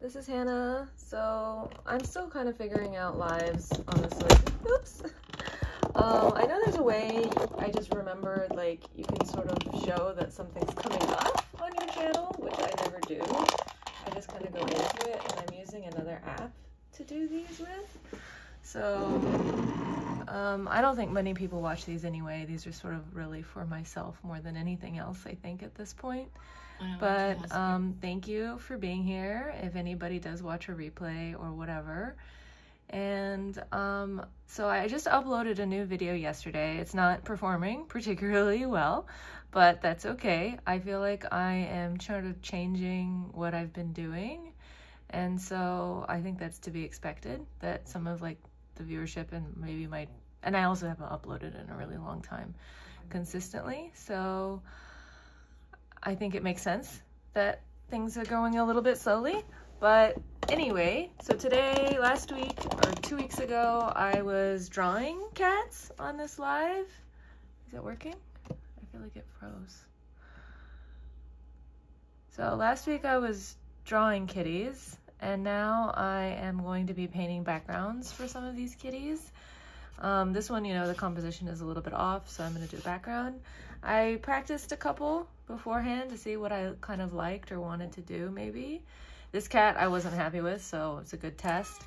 This is Hannah. So I'm still kind of figuring out lives, honestly. Oops. I know there's a way, I just remembered, like, you can sort of show that something's coming up on your channel, which I never do. I just kind of go into it, and I'm using another app to do these with. So, I don't think many people watch these anyway. These are sort of really for myself more than anything else, I think, at this point. But thank you for being here, if anybody does watch a replay or whatever. And so I just uploaded a new video yesterday. It's not performing particularly well, but that's okay. I feel like I am sort of changing what I've been doing, and so I think that's to be expected, that some of like the viewership and maybe and I also haven't uploaded in a really long time consistently, so I think it makes sense that things are going a little bit slowly. But anyway, so today, last week, or 2 weeks ago, I was drawing cats on this live. Is it working? I feel like it froze. So last week I was drawing kitties, and now I am going to be painting backgrounds for some of these kitties. This one, you know, the composition is a little bit off, so I'm going to do a background. I practiced a couple beforehand to see what I kind of liked or wanted to do, maybe. This cat I wasn't happy with, so it's a good test.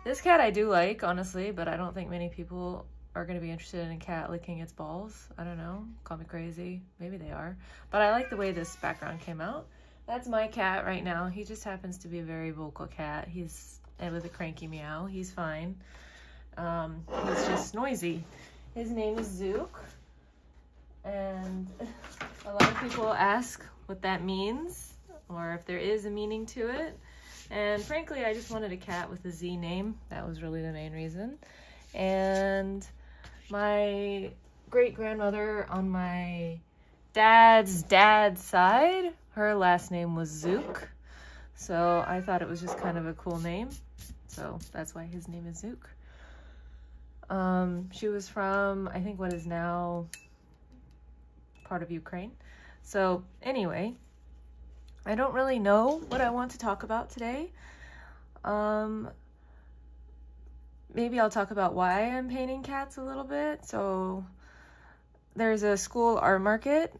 This cat I do like, honestly, but I don't think many people are going to be interested in a cat licking its balls. I don't know. Call me crazy. Maybe they are. But I like the way this background came out. That's my cat right now. He just happens to be a very vocal cat. He's with a cranky meow. He's fine. He's just noisy. His name is Zook, and a lot of people ask what that means, or if there is a meaning to it. And frankly, I just wanted a cat with a Z name. That was really the main reason. And my great-grandmother on my dad's side, her last name was Zook. So I thought it was just kind of a cool name. So that's why his name is Zook. She was from, I think, what is now part of Ukraine. So anyway, I don't really know what I want to talk about today. Maybe I'll talk about why I'm painting cats a little bit. So there's a school art market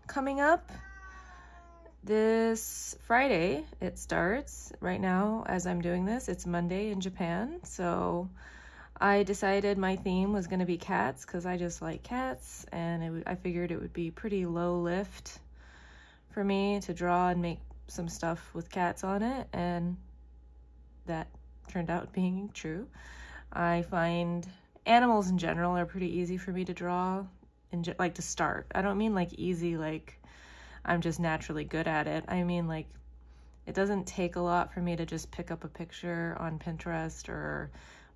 coming up this Friday. It starts right now as I'm doing this. It's Monday in Japan. So I decided my theme was going to be cats because I just like cats, and I figured it would be pretty low lift for me to draw and make some stuff with cats on it, and that turned out being true. I find animals in general are pretty easy for me to draw, and like to start. I don't mean like easy like I'm just naturally good at it. I mean like it doesn't take a lot for me to just pick up a picture on Pinterest or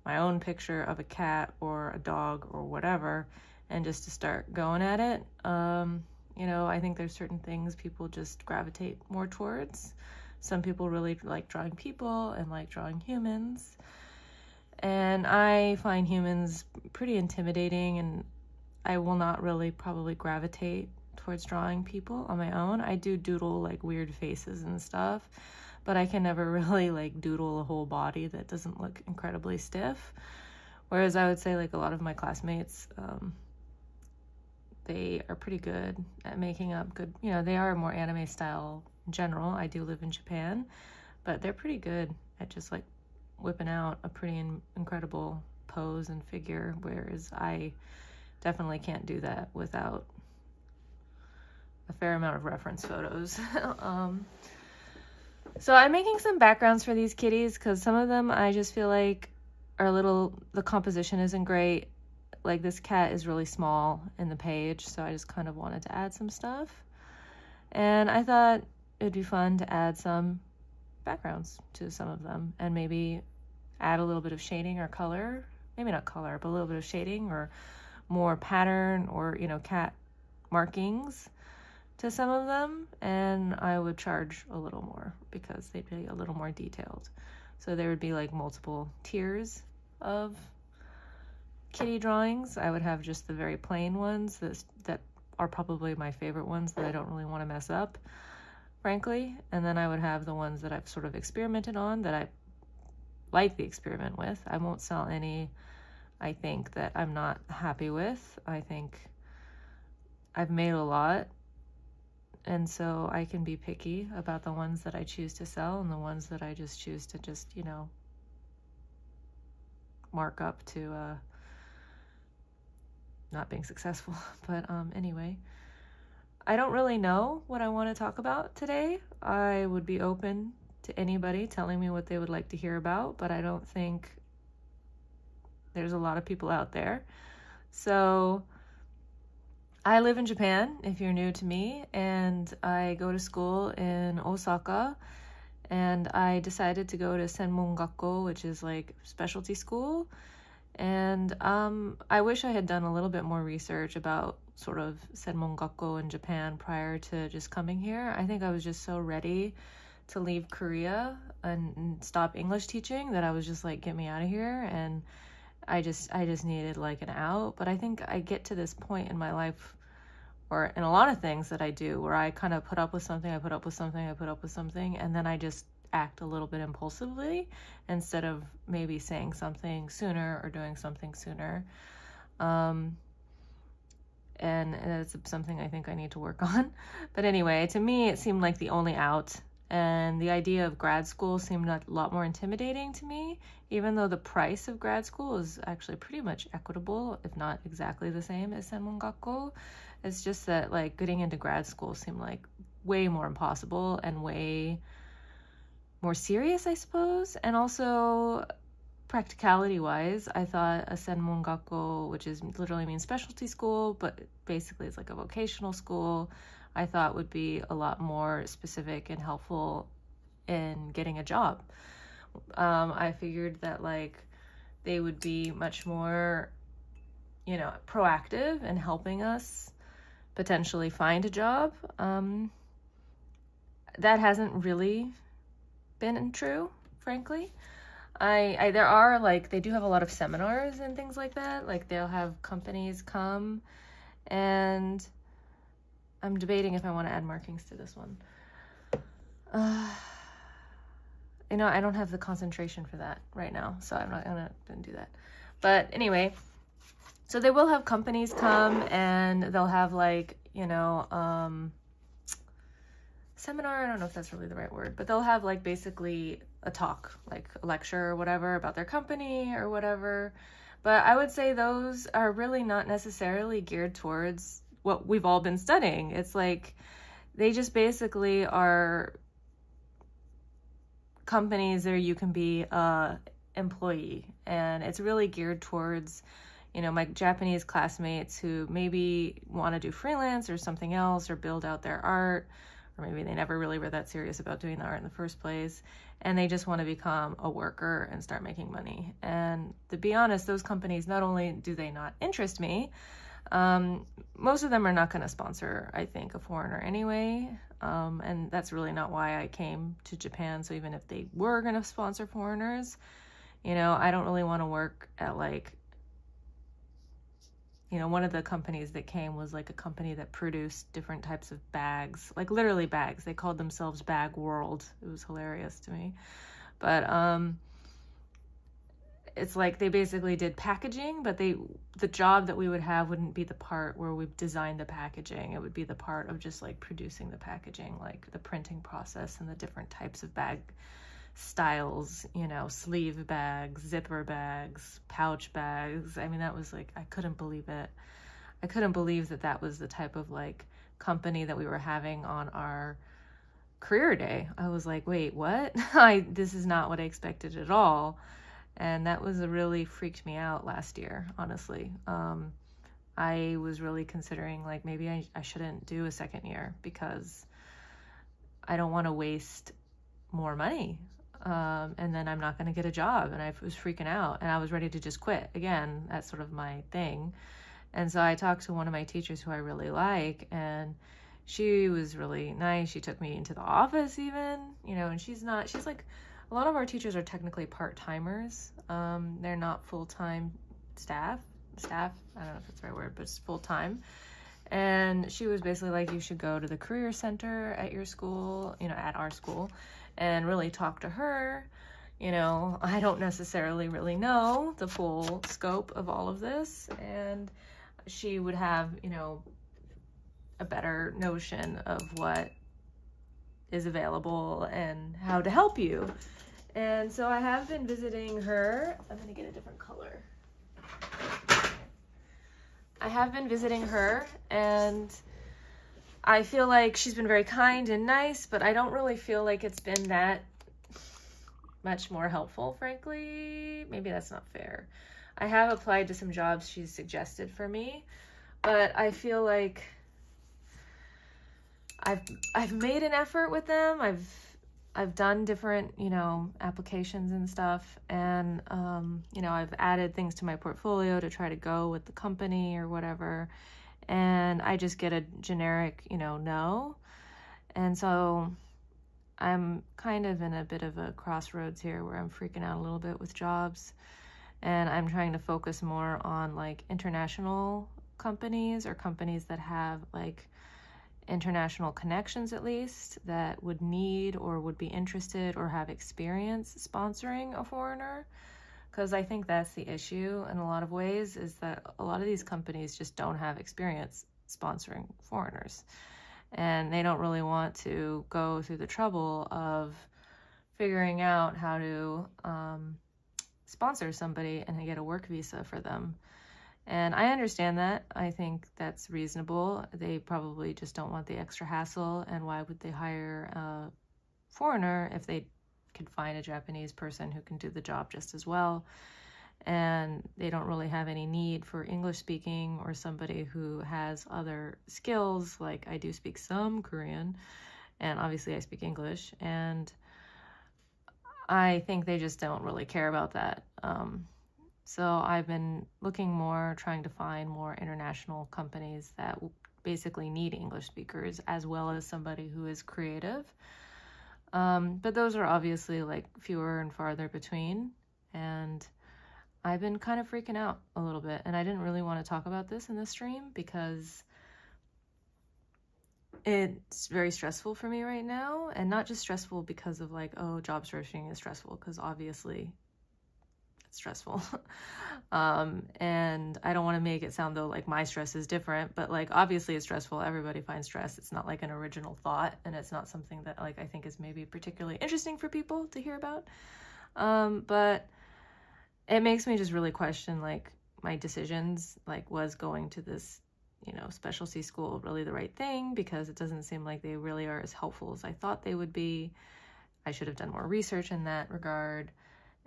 my own picture of a cat or a dog or whatever, and just to start going at it. You know, I think there's certain things people just gravitate more towards. Some people really like drawing people and like drawing humans. And I find humans pretty intimidating, and I will not really probably gravitate towards drawing people on my own. I do doodle like weird faces and stuff, but I can never really like doodle a whole body that doesn't look incredibly stiff. Whereas I would say like a lot of my classmates, they are pretty good at making up good, you know, they are more anime style in general. I do live in Japan, but they're pretty good at just like whipping out a pretty incredible pose and figure, whereas I definitely can't do that without a fair amount of reference photos. So I'm making some backgrounds for these kitties because some of them I just feel like are the composition isn't great. Like this cat is really small in the page, so I just kind of wanted to add some stuff. And I thought it'd be fun to add some backgrounds to some of them and maybe add a little bit of shading or color. Maybe not color, but a little bit of shading or more pattern or, you know, cat markings to some of them, and I would charge a little more because they'd be a little more detailed. So there would be like multiple tiers of kitty drawings. I would have just the very plain ones that are probably my favorite ones that I don't really want to mess up. frankly. And then I would have the ones that I've sort of experimented on that I like the experiment with. I won't sell any, I think, that I'm not happy with. I think I've made a lot, and so I can be picky about the ones that I choose to sell and the ones that I just choose to just, you know, mark up to not being successful. But anyway, I don't really know what I want to talk about today. I would be open to anybody telling me what they would like to hear about, but I don't think there's a lot of people out there. So I live in Japan, if you're new to me, and I go to school in Osaka, and I decided to go to Senmongakko, which is like specialty school. And I wish I had done a little bit more research about sort of Senmongakko in Japan prior to just coming here. I think I was just so ready to leave Korea and stop English teaching that I was just like, get me out of here. And I just needed like an out. But I think I get to this point in my life, or in a lot of things that I do, where I kind of put up with something, I put up with something, I put up with something, and then I just act a little bit impulsively instead of maybe saying something sooner or doing something sooner. And it's something I think I need to work on. But anyway, to me, it seemed like the only out. And the idea of grad school seemed a lot more intimidating to me, even though the price of grad school is actually pretty much equitable, if not exactly the same as Senmongakko. It's just that like getting into grad school seemed like way more impossible and way more serious, I suppose. And also practicality wise, I thought a Senmongakko, which is literally means specialty school, but basically it's like a vocational school, I thought would be a lot more specific and helpful in getting a job. I figured that like they would be much more, you know, proactive in helping us potentially find a job. That hasn't really been true, frankly. There are like, they do have a lot of seminars and things like that. Like they'll have companies come, and I'm debating if I want to add markings to this one. You know, I don't have the concentration for that right now, so I'm not gonna do that. But anyway, so they will have companies come, and they'll have like, you know, seminar, I don't know if that's really the right word, but they'll have like basically a talk, like a lecture or whatever about their company or whatever. But I would say those are really not necessarily geared towards what we've all been studying. It's like they just basically are companies where you can be a employee, and it's really geared towards, you know, my Japanese classmates who maybe want to do freelance or something else, or build out their art, or maybe they never really were that serious about doing the art in the first place, and they just want to become a worker and start making money. And to be honest, those companies, not only do they not interest me, most of them are not going to sponsor, I think, a foreigner anyway. And that's really not why I came to Japan. So even if they were going to sponsor foreigners, you know, I don't really want to work at like, you know, one of the companies that came was like a company that produced different types of bags, like literally bags. They called themselves Bag World. It was hilarious to me. But it's like they basically did packaging, but the job that we would have wouldn't be the part where we designed the packaging. It would be the part of just like producing the packaging, like the printing process and the different types of bag styles, you know, sleeve bags, zipper bags, pouch bags. I mean, that was like, I couldn't believe it. I couldn't believe that that was the type of like company that we were having on our career day. I was like, wait, what? This is not what I expected at all. And that was really freaked me out last year, honestly. I was really considering like maybe I shouldn't do a second year because I don't want to waste more money. And then I'm not going to get a job. And I was freaking out, and I was ready to just quit. Again, that's sort of my thing. And so I talked to one of my teachers who I really like, and she was really nice. She took me into the office even, you know, and she's like, a lot of our teachers are technically part-timers. They're not full-time staff. I don't know if that's the right word, but it's full-time. And she was basically like, you should go to the career center at your school, you know, at our school, and really talk to her. You know, I don't necessarily really know the full scope of all of this, and she would have, you know, a better notion of what is available and how to help you. And so I have been visiting her. I'm gonna get a different color. I have been visiting her, and I feel like she's been very kind and nice, but I don't really feel like it's been that much more helpful, frankly. Maybe that's not fair. I have applied to some jobs she's suggested for me, but I feel like I've made an effort with them. I've done different, you know, applications and stuff, and you know, I've added things to my portfolio to try to go with the company or whatever, and I just get a generic, you know, no. And so I'm kind of in a bit of a crossroads here where I'm freaking out a little bit with jobs, and I'm trying to focus more on like international companies, or companies that have like international connections, at least, that would need or would be interested or have experience sponsoring a foreigner. Because I think that's the issue in a lot of ways, is that a lot of these companies just don't have experience sponsoring foreigners, and they don't really want to go through the trouble of figuring out how to sponsor somebody and get a work visa for them. And I understand that. I think that's reasonable. They probably just don't want the extra hassle, and why would they hire a foreigner if they could find a Japanese person who can do the job just as well? And they don't really have any need for English speaking or somebody who has other skills. Like, I do speak some Korean, and obviously I speak English, and I think they just don't really care about that. So I've been looking more, trying to find more international companies that basically need English speakers, as well as somebody who is creative. But those are obviously like fewer and farther between. And I've been kind of freaking out a little bit. And I didn't really want to talk about this in this stream because it's very stressful for me right now. And not just stressful because of like, oh, job searching is stressful, because obviously stressful. And I don't want to make it sound though like my stress is different, but like obviously it's stressful. Everybody finds stress. It's not like an original thought, and it's not something that like I think is maybe particularly interesting for people to hear about. But it makes me just really question like my decisions. Like, was going to this, you know, specialty school really the right thing? Because it doesn't seem like they really are as helpful as I thought they would be. I should have done more research in that regard.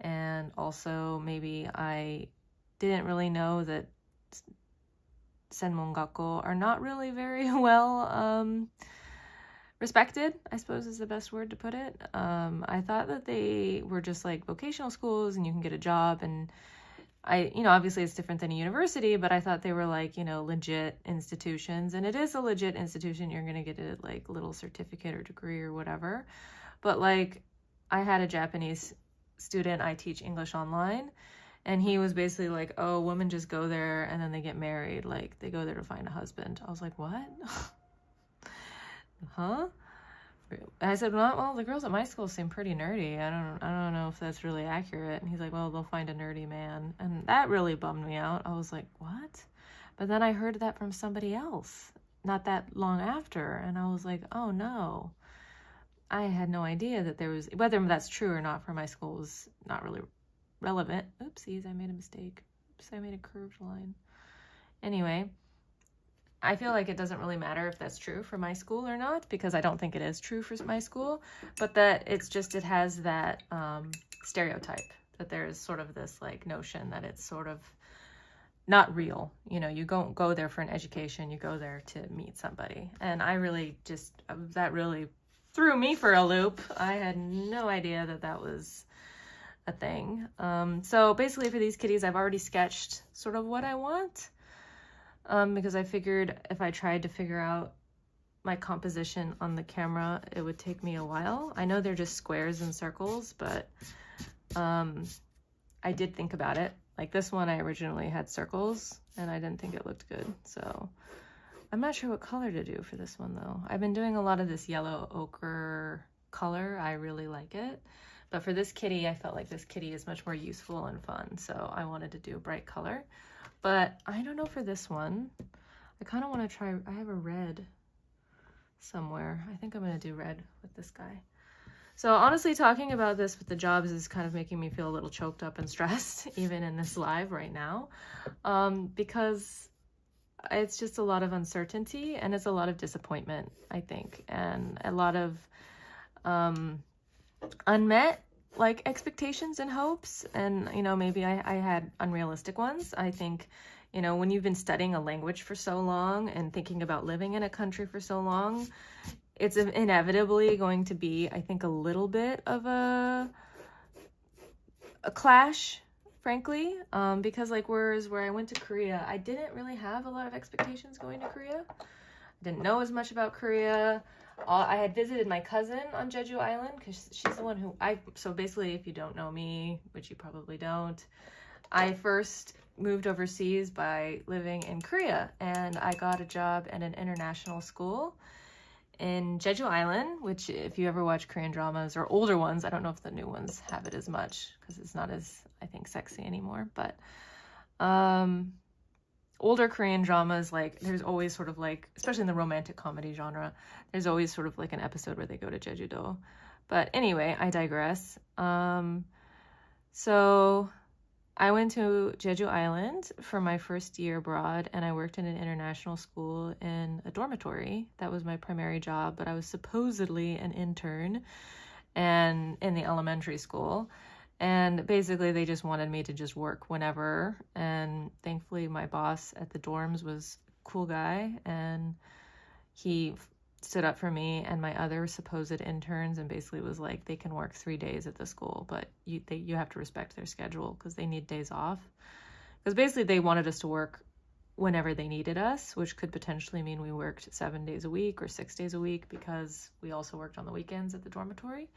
And also, maybe I didn't really know that senmongakko are not really very well respected, I suppose is the best word to put it. I thought that they were just like vocational schools and you can get a job, and you know, obviously it's different than a university, but I thought they were like, you know, legit institutions. And it is a legit institution. You're going to get a like little certificate or degree or whatever. But like, I had a Japanese student I teach English online, and he was basically like, oh, women just go there and then they get married, like they go there to find a husband. I was like, what? Huh? I said, well, the girls at my school seem pretty nerdy. I don't know if that's really accurate. And he's like, well, they'll find a nerdy man. And that really bummed me out. I was like, what? But then I heard that from somebody else not that long after, and I was like, oh no. I had no idea that there was, whether that's true or not for my school is not really relevant. Oopsies, I made a mistake. Oops, I made a curved line. Anyway, I feel like it doesn't really matter if that's true for my school or not, because I don't think it is true for my school, but that it's just, it has that stereotype that there's sort of this like notion that it's sort of not real. You know, you don't go there for an education, you go there to meet somebody. And I really just, that really threw me for a loop. I had no idea that that was a thing. So basically for these kitties, I've already sketched sort of what I want, because I figured if I tried to figure out my composition on the camera, it would take me a while. I know they're just squares and circles, but I did think about it. Like this one, I originally had circles and I didn't think it looked good. So I'm not sure what color to do for this one though. I've been doing a lot of this yellow ochre color. I really like it. But for this kitty, I felt like this kitty is much more useful and fun. So I wanted to do a bright color. But I don't know for this one. I kind of want to try, I have a red somewhere. I think I'm going to do red with this guy. So honestly, talking about this with the jobs is kind of making me feel a little choked up and stressed, even in this live right now, because it's just a lot of uncertainty and it's a lot of disappointment, I think, and a lot of unmet like expectations and hopes. And, you know, maybe I had unrealistic ones. I think, you know, when you've been studying a language for so long and thinking about living in a country for so long, it's inevitably going to be, I think, a little bit of a clash, frankly, because like whereas where I went to Korea, I didn't really have a lot of expectations going to Korea. I didn't know as much about Korea. I had visited my cousin on Jeju Island because she's the one who so basically, if you don't know me, which you probably don't, I first moved overseas by living in Korea, and I got a job at an international school in Jeju Island, which if you ever watch Korean dramas or older ones, I don't know if the new ones have it as much because it's not as, I think, sexy anymore, but older Korean dramas, like there's always sort of like, especially in the romantic comedy genre, there's always sort of like an episode where they go to Jeju-do. But anyway, I digress. So I went to Jeju Island for my first year abroad, and I worked in an international school in a dormitory. That was my primary job, but I was supposedly an intern and in the elementary school. And basically they just wanted me to just work whenever. And thankfully my boss at the dorms was a cool guy, and he stood up for me and my other supposed interns and basically was like, they can work 3 days at the school, but you have to respect their schedule because they need days off. Because basically they wanted us to work whenever they needed us, which could potentially mean we worked 7 days a week or 6 days a week because we also worked on the weekends at the dormitory.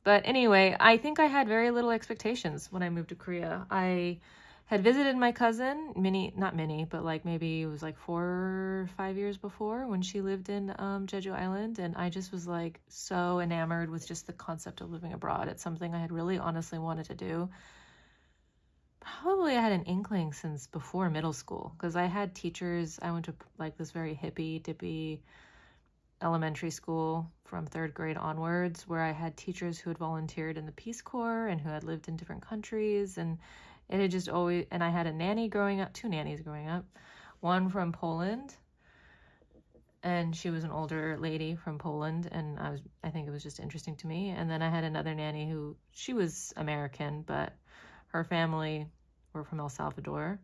But anyway, I think I had very little expectations when I moved to Korea. I had visited my cousin, not many, but like maybe it was like 4 or 5 years before when she lived in Jeju Island. And I just was like so enamored with just the concept of living abroad. It's something I had really honestly wanted to do. Probably I had an inkling since before middle school because I had teachers. I went to like this very hippy dippy elementary school from 3rd grade onwards, where I had teachers who had volunteered in the Peace Corps and who had lived in different countries. And it had just always, and I had a nanny growing up, 2 nannies growing up, one from Poland, and she was an older lady from Poland, and I think it was just interesting to me. And then I had another nanny who, she was American, but her family were from El Salvador.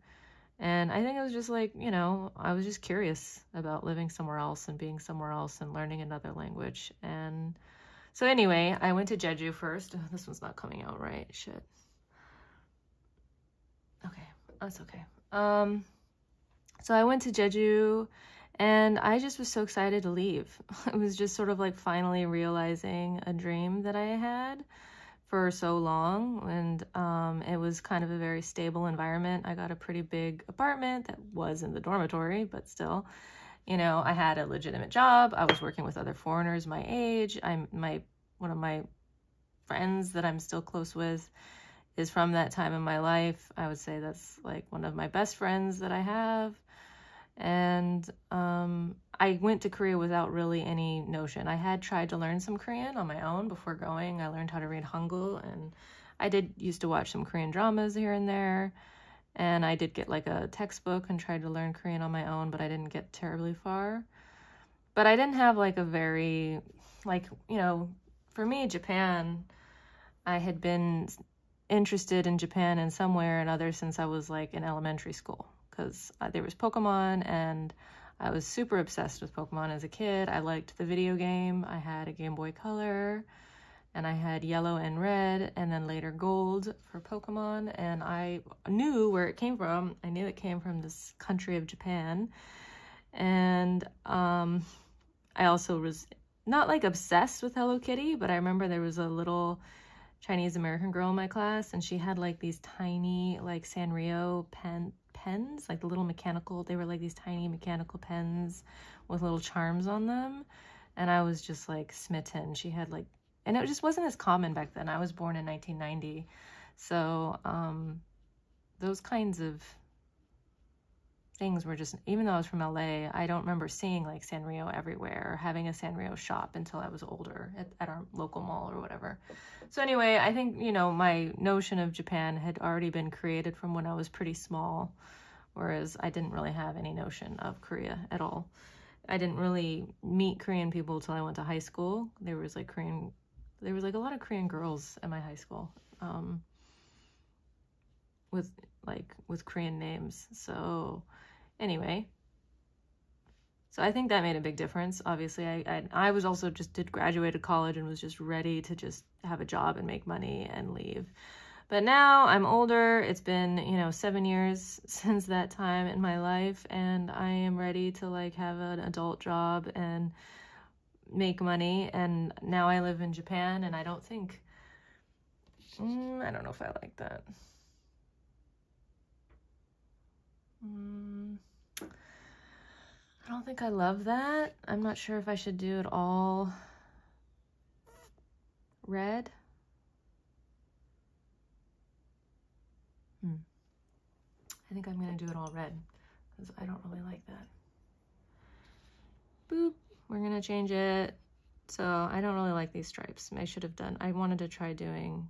And I think it was just like, you know, I was just curious about living somewhere else and being somewhere else and learning another language. And so anyway, I went to Jeju first. This one's not coming out right. Shit. Okay, that's okay. So I went to Jeju and I just was so excited to leave. It was just sort of like finally realizing a dream that I had for so long, and it was kind of a very stable environment. I got a pretty big apartment that was in the dormitory, but still, you know, I had a legitimate job. I was working with other foreigners my age. One of my friends that I'm still close with is from that time in my life. I would say that's like one of my best friends that I have. And I went to Korea without really any notion. I had tried to learn some Korean on my own before going. I learned how to read Hangul, and I used to watch some Korean dramas here and there. And I did get like a textbook and tried to learn Korean on my own, but I didn't get terribly far. But I didn't have like a very, like, you know, for me, Japan, I had been interested in Japan in some way or another since I was like in elementary school, because there was Pokemon and I was super obsessed with Pokemon as a kid. I liked the video game. I had a Game Boy Color, and I had Yellow and Red, and then later Gold for Pokemon, and I knew where it came from. I knew it came from this country of Japan, and I also was not like obsessed with Hello Kitty, but I remember there was a little Chinese American girl in my class, and she had like these tiny like Sanrio pens, like the little mechanical, they were like these tiny mechanical pens with little charms on them. And I was just like smitten. She had like, and it just wasn't as common back then. I was born in 1990. So those kinds of things were just, even though I was from LA, I don't remember seeing like Sanrio everywhere or having a Sanrio shop until I was older at our local mall or whatever. So anyway, I think, you know, my notion of Japan had already been created from when I was pretty small, whereas I didn't really have any notion of Korea at all. I didn't really meet Korean people till I went to high school. There was like a lot of Korean girls in my high school, with Korean names. So anyway, so I think that made a big difference. Obviously, I was also did graduated college and was just ready to just have a job and make money and leave. But now I'm older. It's been, you know, 7 years since that time in my life, and I am ready to like have an adult job and make money. And now I live in Japan, and I don't think, I don't know if I like that. I don't think I love that. I'm not sure if I should do it all red. I think I'm gonna do it all red because I don't really like that. Boop, we're gonna change it. So I don't really like these stripes. I wanted to try doing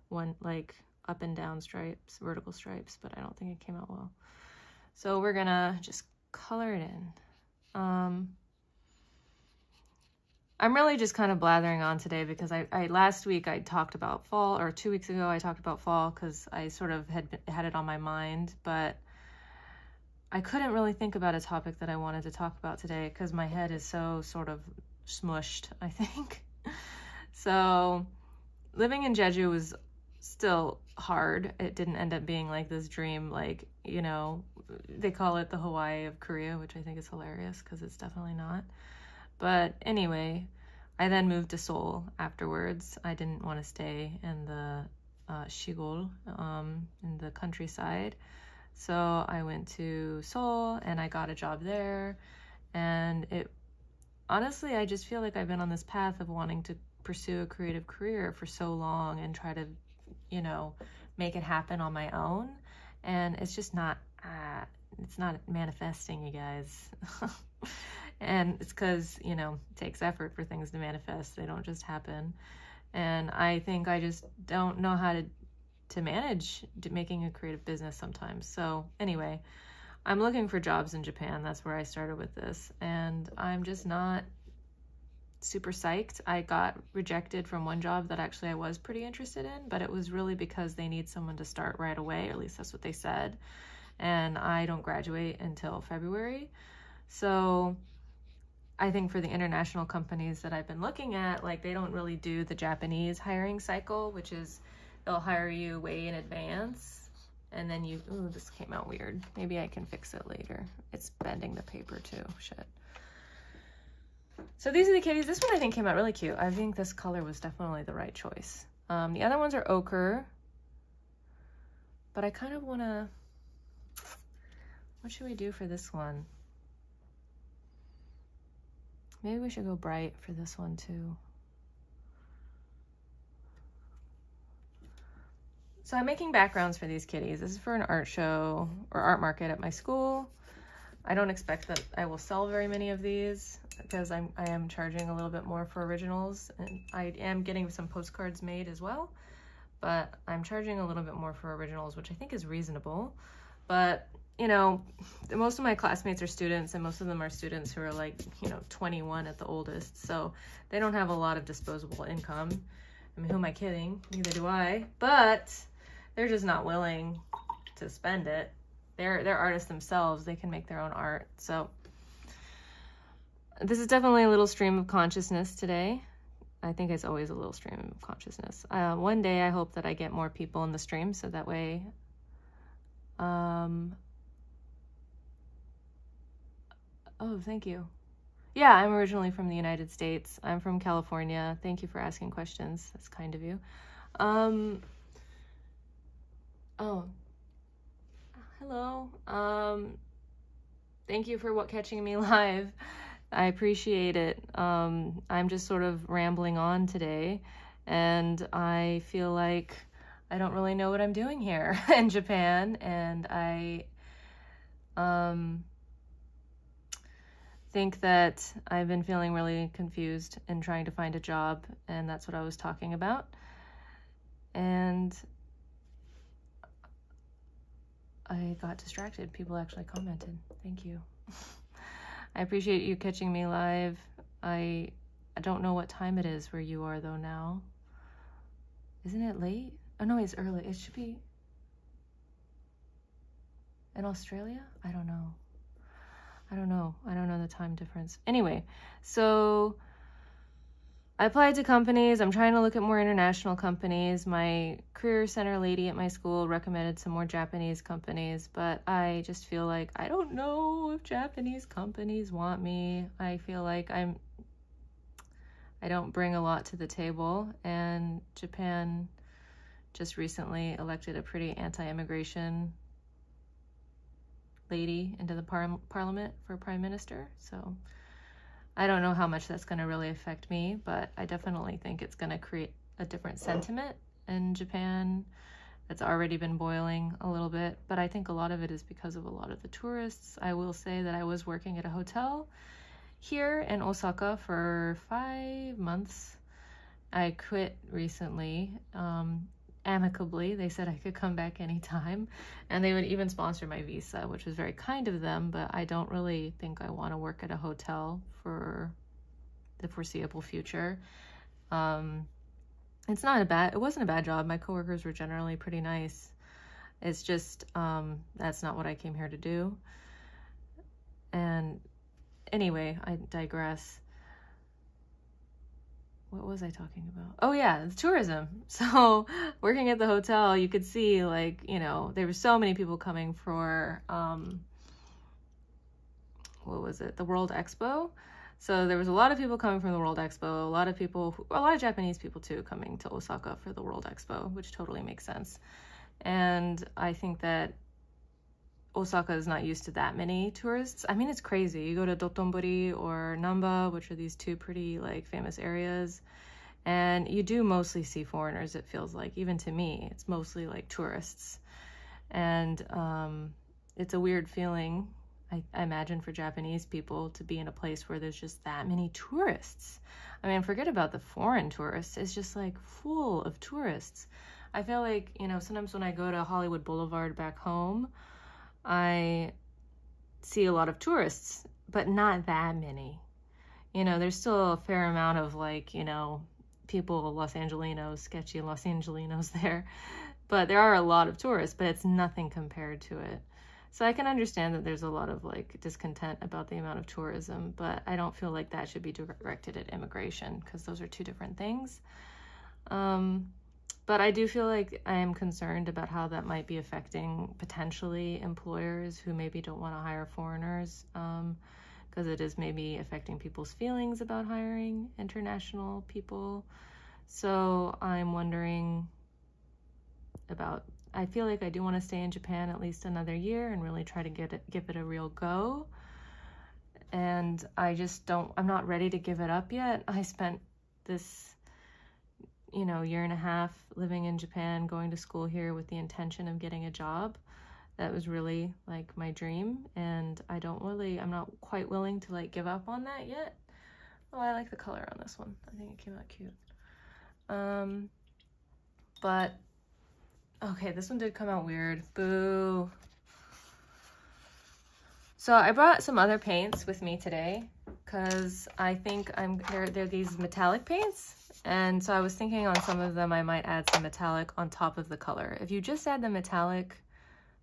one like up and down stripes, vertical stripes, but I don't think it came out well. So we're gonna just color it in. I'm really just kind of blathering on today because I last week I talked about fall, or 2 weeks ago I talked about fall because I sort of had it on my mind, but I couldn't really think about a topic that I wanted to talk about today because my head is so sort of smushed, I think. So living in Jeju was still hard. It didn't end up being like this dream, like, you know, they call it the Hawaii of Korea, which I think is hilarious because it's definitely not. But anyway, I then moved to Seoul afterwards. I didn't want to stay in the Shigol, in the countryside. So I went to Seoul and I got a job there. And honestly, I just feel like I've been on this path of wanting to pursue a creative career for so long and try to, you know, make it happen on my own. And it's just not, it's not manifesting, you guys. And it's because, you know, it takes effort for things to manifest. They don't just happen. And I think I just don't know how to manage making a creative business sometimes. So anyway, I'm looking for jobs in Japan. That's where I started with this. And I'm just not super psyched. I got rejected from one job that actually I was pretty interested in, but it was really because they need someone to start right away, or at least that's what they said. And I don't graduate until February. So I think for the international companies that I've been looking at, like they don't really do the Japanese hiring cycle, which is they'll hire you way in advance and then you, ooh, this came out weird. Maybe I can fix it later. It's bending the paper too, shit. So these are the kitties. This one I think came out really cute. I think this color was definitely the right choice. The other ones are ochre, but I kind of want to, what should we do for this one? Maybe we should go bright for this one too. So I'm making backgrounds for these kitties. This is for an art show or art market at my school. I don't expect that I will sell very many of these because I am charging a little bit more for originals, and I am getting some postcards made as well, but I'm charging a little bit more for originals, which I think is reasonable. But you know, most of my classmates are students, and most of them are students who are like, you know, 21 at the oldest. So they don't have a lot of disposable income. I mean, who am I kidding? Neither do I. But they're just not willing to spend it. They're artists themselves. They can make their own art. So this is definitely a little stream of consciousness today. I think it's always a little stream of consciousness. One day I hope that I get more people in the stream, so that way oh, thank you. Yeah, I'm originally from the United States. I'm from California. Thank you for asking questions. That's kind of you. Oh, hello. Thank you for catching me live. I appreciate it. I'm just sort of rambling on today, and I feel like I don't really know what I'm doing here in Japan, and I think that I've been feeling really confused in trying to find a job, and that's what I was talking about. And I got distracted. People actually commented. Thank you. I appreciate you catching me live. I don't know what time it is where you are though now. Isn't it late? Oh no, it's early. It should be in Australia? I don't know. I don't know the time difference. Anyway, so I applied to companies. I'm trying to look at more international companies. My career center lady at my school recommended some more Japanese companies, but I just feel like I don't know if Japanese companies want me. I feel like I don't bring a lot to the table, and Japan just recently elected a pretty anti-immigration lady into the parliament for prime minister, so I don't know how much that's going to really affect me, but I definitely think it's going to create a different sentiment in Japan. It's already been boiling a little bit, but I think a lot of it is because of a lot of the tourists. I will say that I was working at a hotel here in Osaka for 5 months. I quit recently, amicably. They said I could come back anytime, and they would even sponsor my visa, which was very kind of them, but I don't really think I want to work at a hotel for the foreseeable future. It wasn't a bad job. My coworkers were generally pretty nice. It's just, that's not what I came here to do. And anyway, I digress. What was I talking about? Oh yeah, it's tourism. So working at the hotel, you could see like, there were so many people coming for, what was it? The World Expo. So there was a lot of people coming from the World Expo, a lot of Japanese people too coming to Osaka for the World Expo, which totally makes sense. And I think that Osaka is not used to that many tourists. I mean, it's crazy. You go to Dotonbori or Namba, which are these two pretty famous areas, and you do mostly see foreigners, it feels like. Even to me, it's mostly like tourists. And it's a weird feeling, I imagine, for Japanese people to be in a place where there's just that many tourists. I mean, forget about the foreign tourists. It's just like full of tourists. I feel like, sometimes when I go to Hollywood Boulevard back home, I see a lot of tourists, but not that many. There's still a fair amount of people, Los Angelinos, sketchy Los Angelinos there. But there are a lot of tourists, but it's nothing compared to it. So I can understand that there's a lot of discontent about the amount of tourism, but I don't feel like that should be directed at immigration, because those are two different things. But I do feel like I am concerned about how that might be affecting potentially employers who maybe don't want to hire foreigners, because it is maybe affecting people's feelings about hiring international people. So I'm wondering about, I feel like I do want to stay in Japan at least another year and really try to give it a real go. And I'm not ready to give it up yet. I spent this year and a half living in Japan, going to school here with the intention of getting a job. That was really my dream, and I'm not quite willing to give up on that yet. Oh, I like the color on this one. I think it came out cute. But okay, this one did come out weird. Boo. So I brought some other paints with me today because I think they're these metallic paints. And so I was thinking on some of them I might add some metallic on top of the color. If you just add the metallic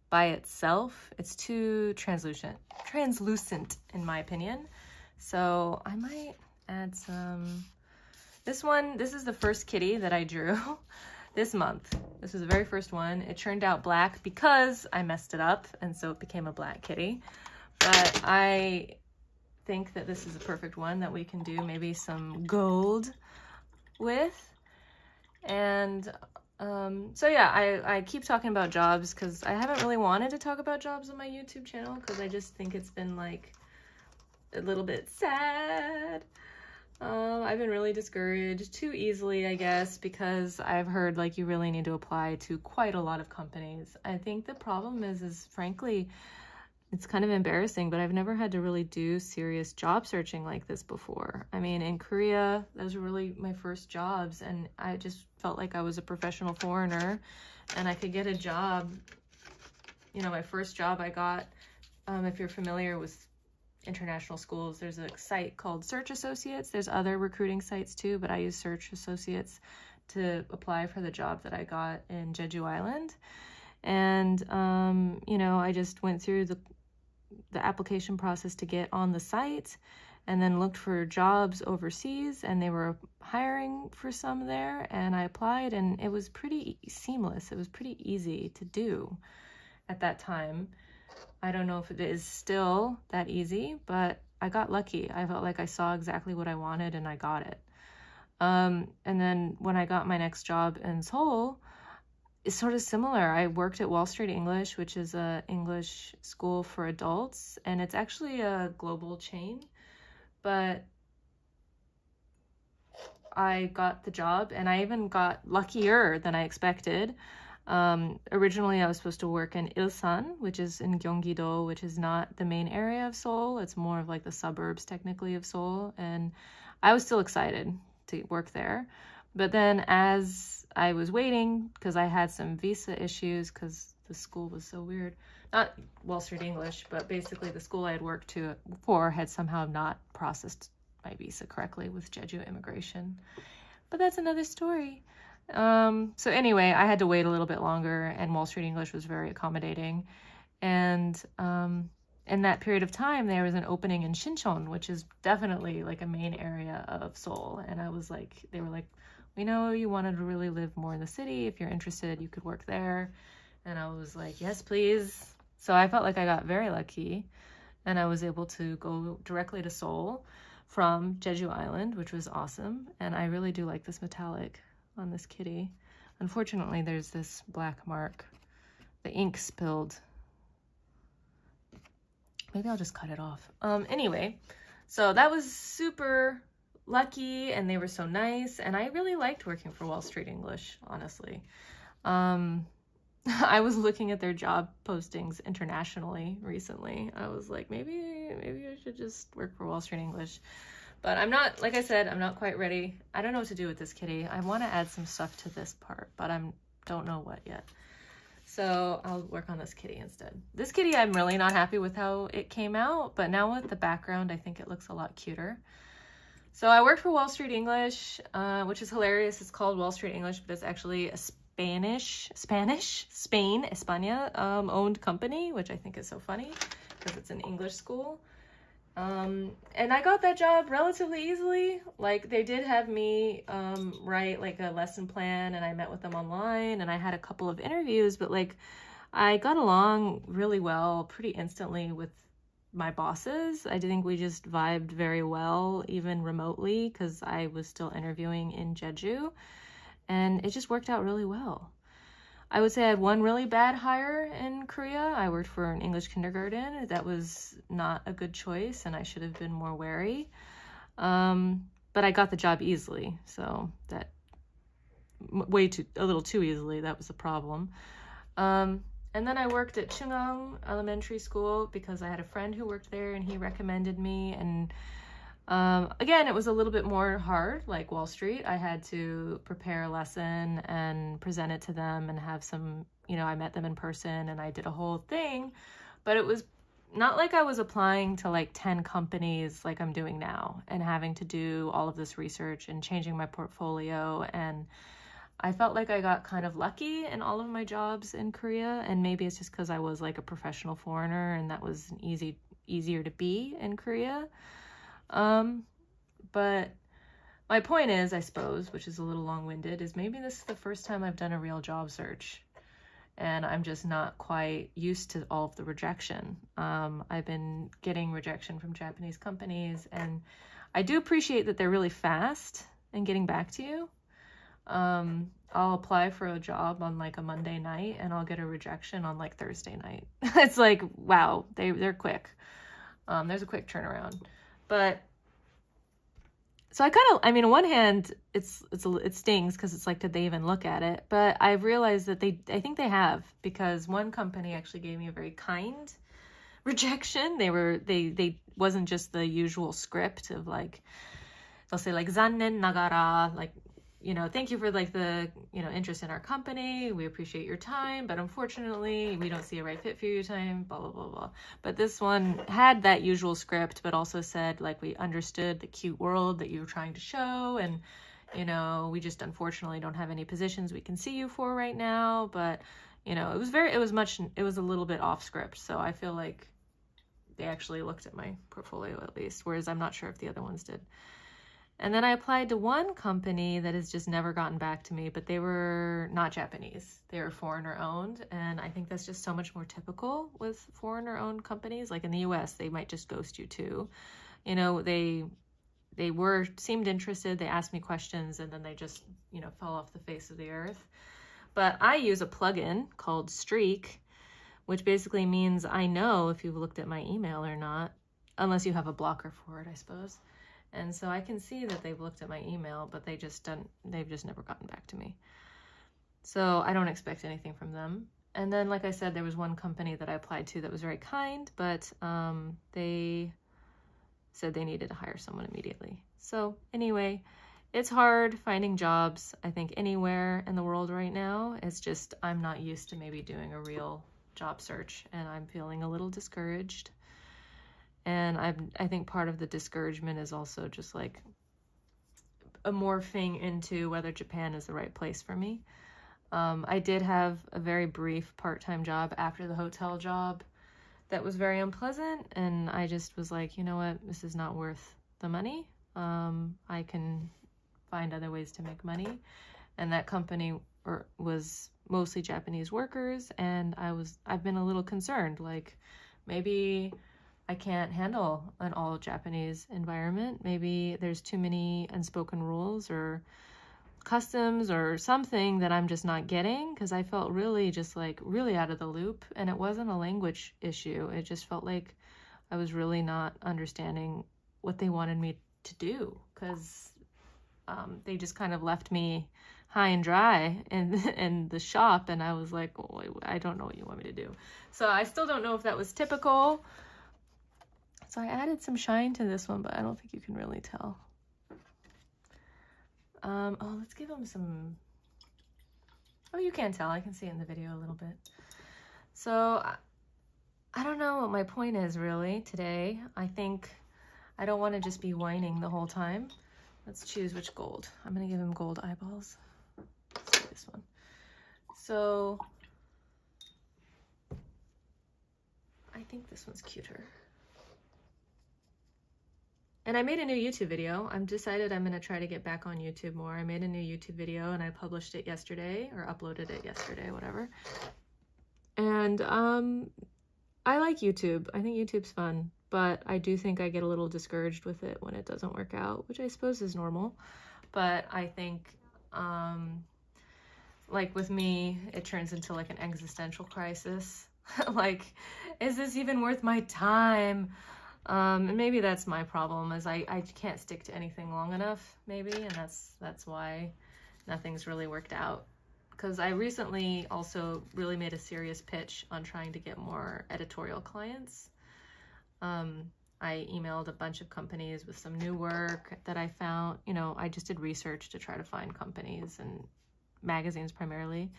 by itself, it's too translucent in my opinion. So I might add some. This is the first kitty that I drew this month. This was the very first one. It turned out black because I messed it up, and so it became a black kitty. But I think that this is a perfect one that we can do maybe some gold with. And So yeah, I keep talking about jobs because I haven't really wanted to talk about jobs on my YouTube channel because I just think it's been like a little bit sad. I've been really discouraged too easily, I guess, because I've heard like you really need to apply to quite a lot of companies. I think the problem is frankly, it's kind of embarrassing, but I've never had to really do serious job searching like this before. I mean, in Korea, those were really my first jobs, and I just felt like I was a professional foreigner and I could get a job. You know, my first job I got, if you're familiar with international schools, there's a site called Search Associates. There's other recruiting sites too, but I use Search Associates to apply for the job that I got in Jeju Island. And, you know, I just went through the application process to get on the site and then looked for jobs overseas, and they were hiring for some there, and I applied, and it was pretty seamless. It was pretty easy to do at that time. I don't know if it is still that easy, but I got lucky. I felt like I saw exactly what I wanted and I got it. And then when I got my next job in Seoul, it's sort of similar. I worked at Wall Street English, which is a English school for adults, and it's actually a global chain, but I got the job and I even got luckier than I expected. Originally I was supposed to work in Ilsan, which is in Gyeonggi-do, which is not the main area of Seoul. It's more of like the suburbs technically of Seoul, and I was still excited to work there. But then as I was waiting, because I had some visa issues because the school was so weird, not Wall Street English, but basically the school I had worked for had somehow not processed my visa correctly with Jeju immigration. But that's another story. So anyway, I had to wait a little bit longer, and Wall Street English was very accommodating. And in that period of time, there was an opening in Shincheon, which is definitely like a main area of Seoul. And I was like, they were like, we know you wanted to really live more in the city. If you're interested, you could work there. And I was like, yes, please. So I felt like I got very lucky, and I was able to go directly to Seoul from Jeju Island, which was awesome. And I really do like this metallic on this kitty. Unfortunately, there's this black mark. The ink spilled. Maybe I'll just cut it off. Anyway, so that was super lucky, and they were so nice, and I really liked working for Wall Street English, honestly. I was looking at their job postings internationally recently. I was like, maybe I should just work for Wall Street English. But I'm not, like I said, I'm not quite ready. I don't know what to do with this kitty. I want to add some stuff to this part, but I don't know what yet. So I'll work on this kitty instead. This kitty, I'm really not happy with how it came out, but now with the background, I think it looks a lot cuter. So I worked for Wall Street English, which is hilarious. It's called Wall Street English, but it's actually a Spain, España owned company, which I think is so funny because it's an English school. And I got that job relatively easily. Like, they did have me write like a lesson plan, and I met with them online, and I had a couple of interviews, but like I got along really well pretty instantly with my bosses. I think we just vibed very well, even remotely, because I was still interviewing in Jeju, and it just worked out really well. I would say I had one really bad hire in Korea. I worked for an English kindergarten. That was not a good choice, and I should have been more wary. But I got the job easily, so that a little too easily. That was the problem. And then I worked at Chungang Elementary School because I had a friend who worked there, and he recommended me. And again, it was a little bit more hard, like Wall Street. I had to prepare a lesson and present it to them and have some, I met them in person and I did a whole thing, but it was not like I was applying to like 10 companies like I'm doing now and having to do all of this research and changing my portfolio. And I felt like I got kind of lucky in all of my jobs in Korea, and maybe it's just because I was like a professional foreigner and that was easier to be in Korea. But my point is, I suppose, which is a little long-winded, is maybe this is the first time I've done a real job search, and I'm just not quite used to all of the rejection. I've been getting rejection from Japanese companies, and I do appreciate that they're really fast in getting back to you. I'll apply for a job on like a Monday night and I'll get a rejection on like Thursday night. It's like, wow, they're quick. There's a quick turnaround. But so I mean, on one hand, it stings because it's like, did they even look at it? But I've realized that I think they have, because one company actually gave me a very kind rejection. They wasn't just the usual script of like, they'll say like, zannen nagara, like, you know, thank you for like the, you know, interest in our company. We appreciate your time, but unfortunately we don't see a right fit for your time, blah, blah, blah, blah. But this one had that usual script, but also said like, we understood the cute world that you were trying to show. And, you know, we just unfortunately don't have any positions we can see you for right now. But, you know, it was a little bit off script. So I feel like they actually looked at my portfolio at least, whereas I'm not sure if the other ones did. And then I applied to one company that has just never gotten back to me, but they were not Japanese. They were foreigner owned. And I think that's just so much more typical with foreigner owned companies. Like in the US, they might just ghost you too. You know, they seemed interested. They asked me questions and then they just, you know, fell off the face of the earth. But I use a plugin called Streak, which basically means I know if you've looked at my email or not, unless you have a blocker for it, I suppose. And so I can see that they've looked at my email, but they've just never gotten back to me. So I don't expect anything from them. And then, like I said, there was one company that I applied to that was very kind, but they said they needed to hire someone immediately. So anyway, it's hard finding jobs, I think, anywhere in the world right now. It's just, I'm not used to maybe doing a real job search, and I'm feeling a little discouraged. And I think part of the discouragement is also just like a morphing into whether Japan is the right place for me. I did have a very brief part-time job after the hotel job that was very unpleasant, and I just was like, you know what, this is not worth the money. I can find other ways to make money. And that company was mostly Japanese workers, and I've been a little concerned, like maybe I can't handle an all Japanese environment. Maybe there's too many unspoken rules or customs or something that I'm just not getting, because I felt really just like really out of the loop, and it wasn't a language issue. It just felt like I was really not understanding what they wanted me to do, because they just kind of left me high and dry in the shop, and I was like, oh, I don't know what you want me to do. So I still don't know if that was typical. So I added some shine to this one, but I don't think you can really tell. Oh, let's give them some... Oh, you can tell. I can see it in the video a little bit. So I don't know what my point is really today. I think I don't want to just be whining the whole time. Let's choose which gold. I'm going to give him gold eyeballs. Let's do this one. So I think this one's cuter. And I made a new YouTube video. I've decided I'm gonna try to get back on YouTube more. I made a new YouTube video and I published it yesterday, or uploaded it yesterday, whatever. And I like YouTube. I think YouTube's fun, but I do think I get a little discouraged with it when it doesn't work out, which I suppose is normal. But I think, like with me, it turns into like an existential crisis. Like, is this even worth my time? And maybe that's my problem, is I can't stick to anything long enough, maybe, and that's why nothing's really worked out. Because I recently also really made a serious pitch on trying to get more editorial clients. I emailed a bunch of companies with some new work that I found. You know, I just did research to try to find companies and magazines primarily,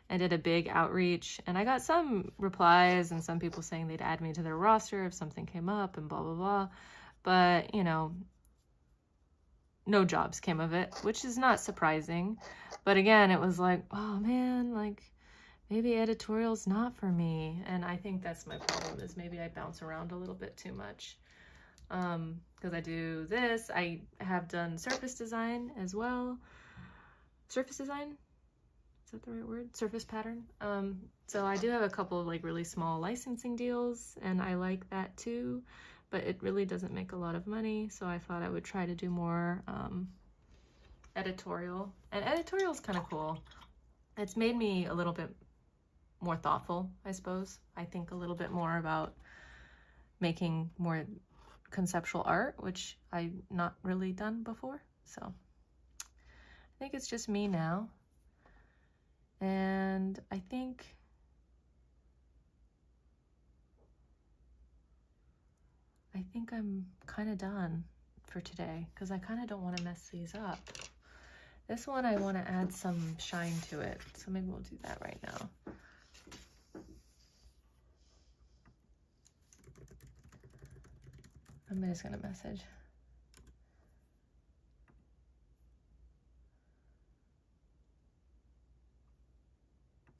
and did a big outreach, and I got some replies and some people saying they'd add me to their roster if something came up and blah, blah, blah. But, you know, no jobs came of it, which is not surprising. But again, it was like, oh man, like maybe editorial's not for me. And I think that's my problem, is maybe I bounce around a little bit too much. Because I do this, I have done surface design as well. Surface design? Is that the right word? Surface pattern. So I do have a couple of like really small licensing deals, and I like that too, but it really doesn't make a lot of money. So I thought I would try to do more editorial And editorial is kind of cool. It's made me a little bit more thoughtful, I suppose. I think a little bit more about making more conceptual art, which I've not really done before. So I think it's just me now. And I think I'm kind of done for today because I kind of don't want to mess these up. This one I want to add some shine to it, so maybe we'll do that right now. I'm just gonna message.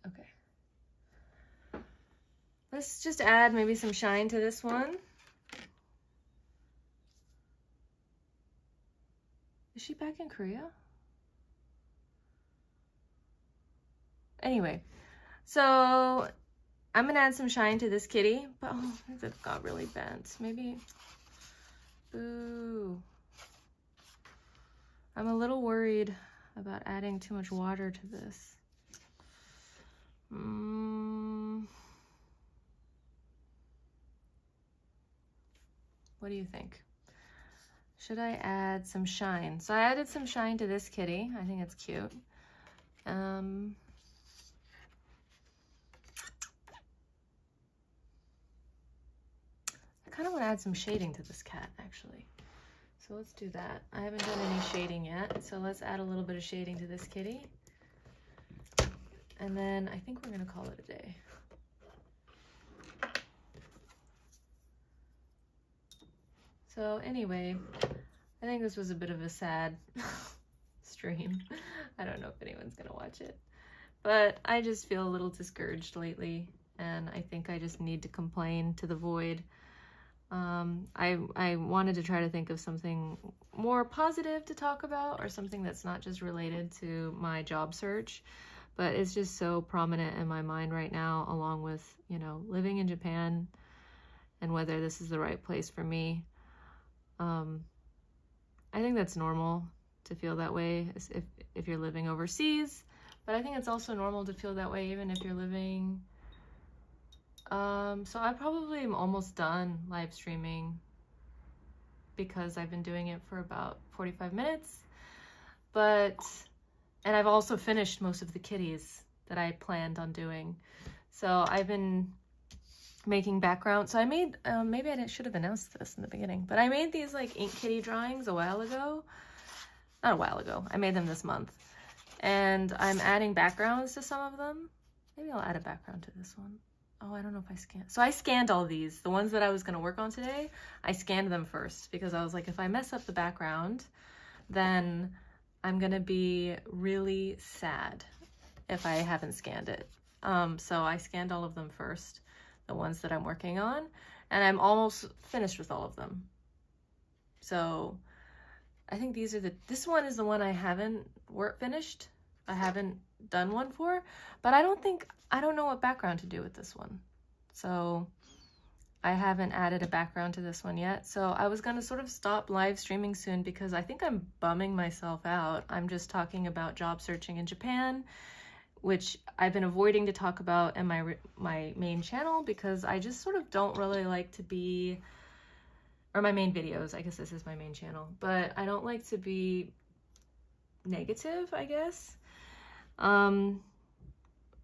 Okay. Let's just add maybe some shine to this one. Is she back in Korea? Anyway, so I'm gonna add some shine to this kitty, but oh, it got really bent. Maybe, ooh. I'm a little worried about adding too much water to this. What do you think? Should I add some shine? So I added some shine to this kitty. I think it's cute. I kind of want to add some shading to this cat, actually. So let's do that. I haven't done any shading yet, so let's add a little bit of shading to this kitty. And then I think we're going to call it a day. So anyway, I think this was a bit of a sad stream. I don't know if anyone's going to watch it. But I just feel a little discouraged lately, and I think I just need to complain to the void. I wanted to try to think of something more positive to talk about, or something that's not just related to my job search, but it's just so prominent in my mind right now, along with, you know, living in Japan and whether this is the right place for me. I think that's normal to feel that way if you're living overseas, but I think it's also normal to feel that way even if you're living. So I probably am almost done live streaming because I've been doing it for about 45 minutes, and I've also finished most of the kitties that I planned on doing. So I've been making background. So I made, maybe I should have announced this in the beginning, but I made these like ink kitty drawings a while ago. Not a while ago, I made them this month. And I'm adding backgrounds to some of them. Maybe I'll add a background to this one. Oh, I don't know if I scanned. So I scanned all these. The ones that I was going to work on today, I scanned them first because I was like, if I mess up the background, then I'm going to be really sad if I haven't scanned it. So I scanned all of them first, the ones that I'm working on, and I'm almost finished with all of them. So I think these are this one is the one I haven't finished. I haven't done one for, but I don't know what background to do with this one. So I haven't added a background to this one yet. So I was going to sort of stop live streaming soon because I think I'm bumming myself out. I'm just talking about job searching in Japan, which I've been avoiding to talk about in my main channel because I just sort of don't really like to be, or my main videos, I guess this is my main channel, but I don't like to be negative, I guess,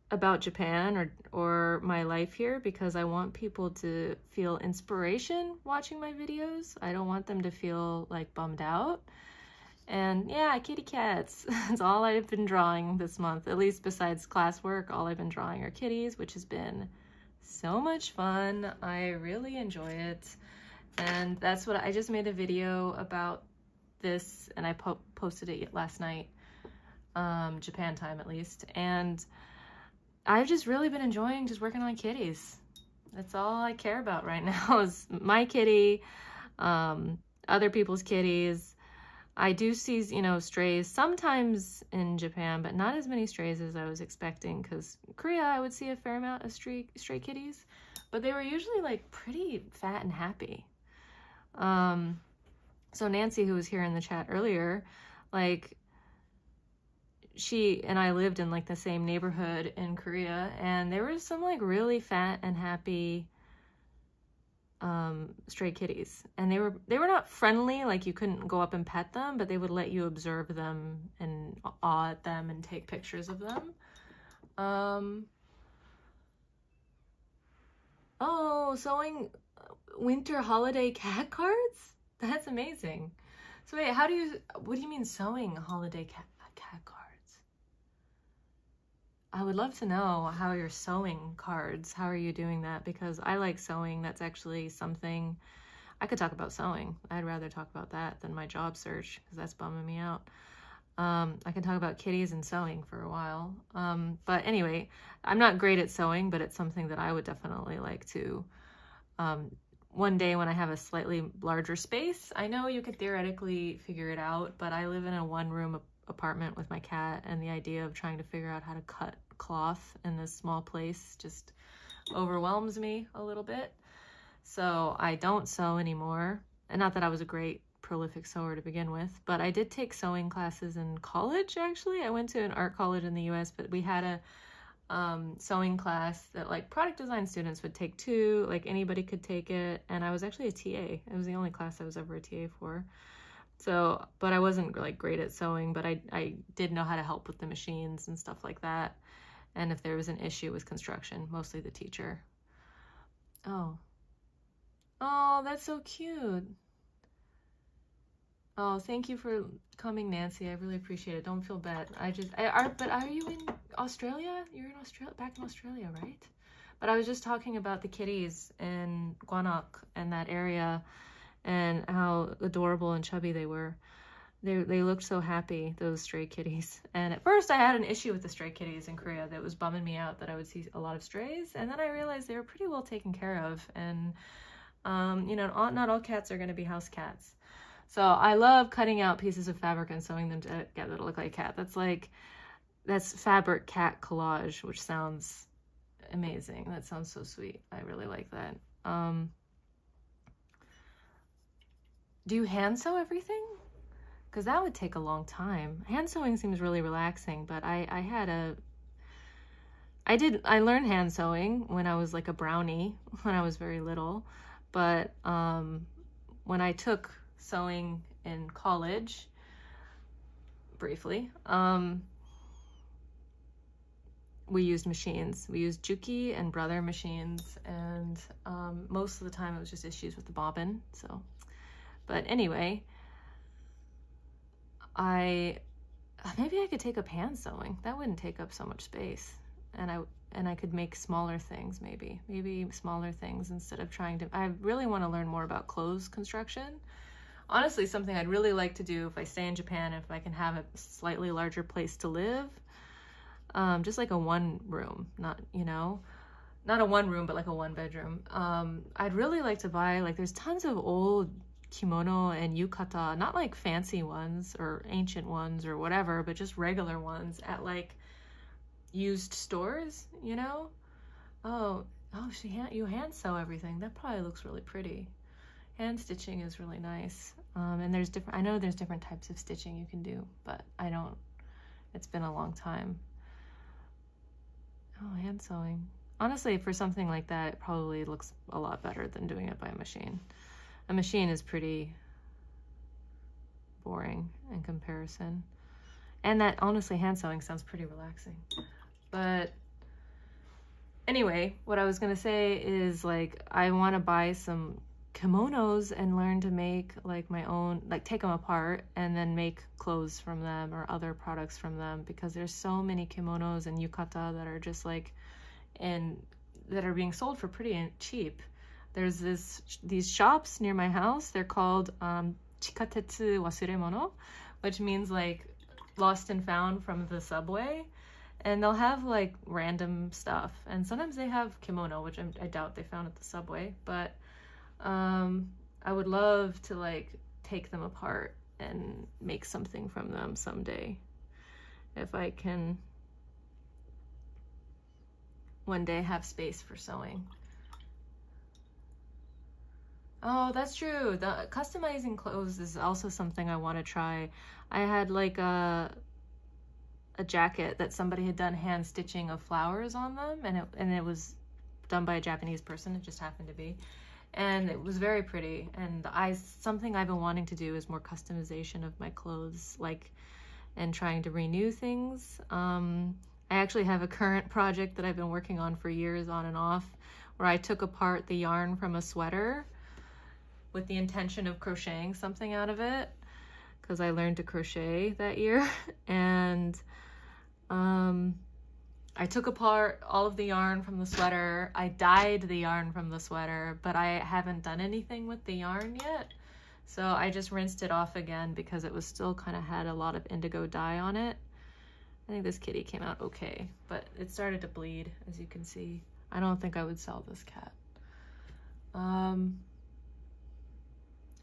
about Japan or my life here, because I want people to feel inspiration watching my videos. I don't want them to feel like bummed out. And yeah, kitty cats. That's all I've been drawing this month, at least besides classwork. All I've been drawing are kitties, which has been so much fun. I really enjoy it. And that's what I just made a video about this, and I posted it last night, Japan time at least. And I've just really been enjoying just working on kitties. That's all I care about right now is my kitty, other people's kitties. I do see, you know, strays sometimes in Japan, but not as many strays as I was expecting, because Korea, I would see a fair amount of stray kitties, but they were usually like pretty fat and happy. So Nancy, who was here in the chat earlier, like, she and I lived in like the same neighborhood in Korea, and there were some like really fat and happy stray kitties, and they were not friendly, like you couldn't go up and pet them, but they would let you observe them and awe at them and take pictures of them. Oh, sewing winter holiday cat cards? That's amazing. So wait, what do you mean sewing holiday cat cards? I would love to know how you're sewing cards. How are you doing that? Because I like sewing. That's actually something I could talk about sewing. I'd rather talk about that than my job search because that's bumming me out. I can talk about kitties and sewing for a while. But anyway, I'm not great at sewing, but it's something that I would definitely like to, one day when I have a slightly larger space. I know you could theoretically figure it out, but I live in a one-room apartment with my cat, and the idea of trying to figure out how to cut cloth in this small place just overwhelms me a little bit. So I don't sew anymore. And not that I was a great prolific sewer to begin with, but I did take sewing classes in college. Actually, I went to an art college in the US, but we had a sewing class that like product design students would take too, like anybody could take it, and I was actually a TA. It was the only class I was ever a TA for. So, but I wasn't like great at sewing, but I did know how to help with the machines and stuff like that, and if there was an issue with construction, mostly the teacher. Oh, that's so cute. Oh, thank you for coming, Nancy. I really appreciate it. Don't feel bad. But are you in Australia? You're in Australia, back in Australia, right? But I was just talking about the kitties in Guanak and that area and how adorable and chubby they were. They looked so happy, those stray kitties. And at first I had an issue with the stray kitties in Korea that was bumming me out that I would see a lot of strays. And then I realized they were pretty well taken care of. And, not all cats are going to be house cats. So I love cutting out pieces of fabric and sewing them together to look like a cat. That's fabric cat collage, which sounds amazing. That sounds so sweet. I really like that. Do you hand sew everything? Because that would take a long time. Hand sewing seems really relaxing, but I learned hand sewing when I was like a brownie, when I was very little. But when I took sewing in college, briefly, we used machines. We used Juki and Brother machines, and most of the time it was just issues with the bobbin. So, but anyway, maybe I could take up hand sewing. That wouldn't take up so much space, and I could make smaller things, maybe smaller things instead of trying to. I really want to learn more about clothes construction. Honestly, something I'd really like to do if I stay in Japan, if I can have a slightly larger place to live, just like a one room, not a one room, but like a one bedroom. I'd really like to buy, like, there's tons of old kimono and yukata, not like fancy ones or ancient ones or whatever, but just regular ones at like used stores, Oh, you hand sew everything. That probably looks really pretty. Hand stitching is really nice. And I know there's different types of stitching you can do, but it's been a long time. Oh, hand sewing. Honestly, for something like that, it probably looks a lot better than doing it by a machine. A machine is pretty boring in comparison. And that, honestly, hand sewing sounds pretty relaxing. But anyway, what I was gonna say is, like, I want to buy some kimonos and learn to make like my own, like take them apart and then make clothes from them or other products from them, because there's so many kimonos and yukata that are just like, and that are being sold for pretty cheap. There's these shops near my house. They're called chikatetsu wasuremono, which means like lost and found from the subway. And they'll have like random stuff, and sometimes they have kimono, which I doubt they found at the subway, but I would love to like take them apart and make something from them someday, if I can one day have space for sewing. Oh, that's true. The customizing clothes is also something I want to try. I had like a jacket that somebody had done hand stitching of flowers on them, and it was done by a Japanese person. It just happened to be, and it was very pretty. And something I've been wanting to do is more customization of my clothes, like, and trying to renew things. I actually have a current project that I've been working on for years, on and off, where I took apart the yarn from a sweater with the intention of crocheting something out of it, because I learned to crochet that year. And I took apart all of the yarn from the sweater. I dyed the yarn from the sweater, but I haven't done anything with the yarn yet. So I just rinsed it off again because it was still kind of had a lot of indigo dye on it. I think this kitty came out okay, but it started to bleed, as you can see. I don't think I would sell this cat.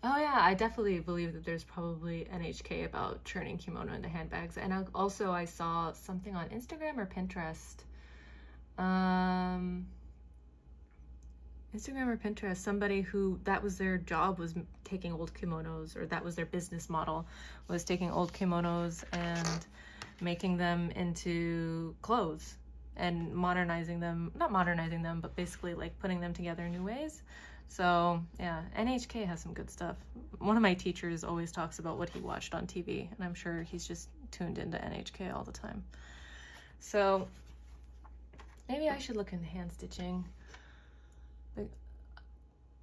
Oh yeah, I definitely believe that there's probably NHK about turning kimono into handbags. And also I saw something on Instagram or Pinterest. Instagram or Pinterest, somebody who that was their job, was taking old kimonos, or that was their business model, was taking old kimonos and making them into clothes and modernizing them, not modernizing them, but basically like putting them together in new ways. So yeah, NHK has some good stuff. One of my teachers always talks about what he watched on TV, and I'm sure he's just tuned into NHK all the time. So maybe I should look into hand stitching.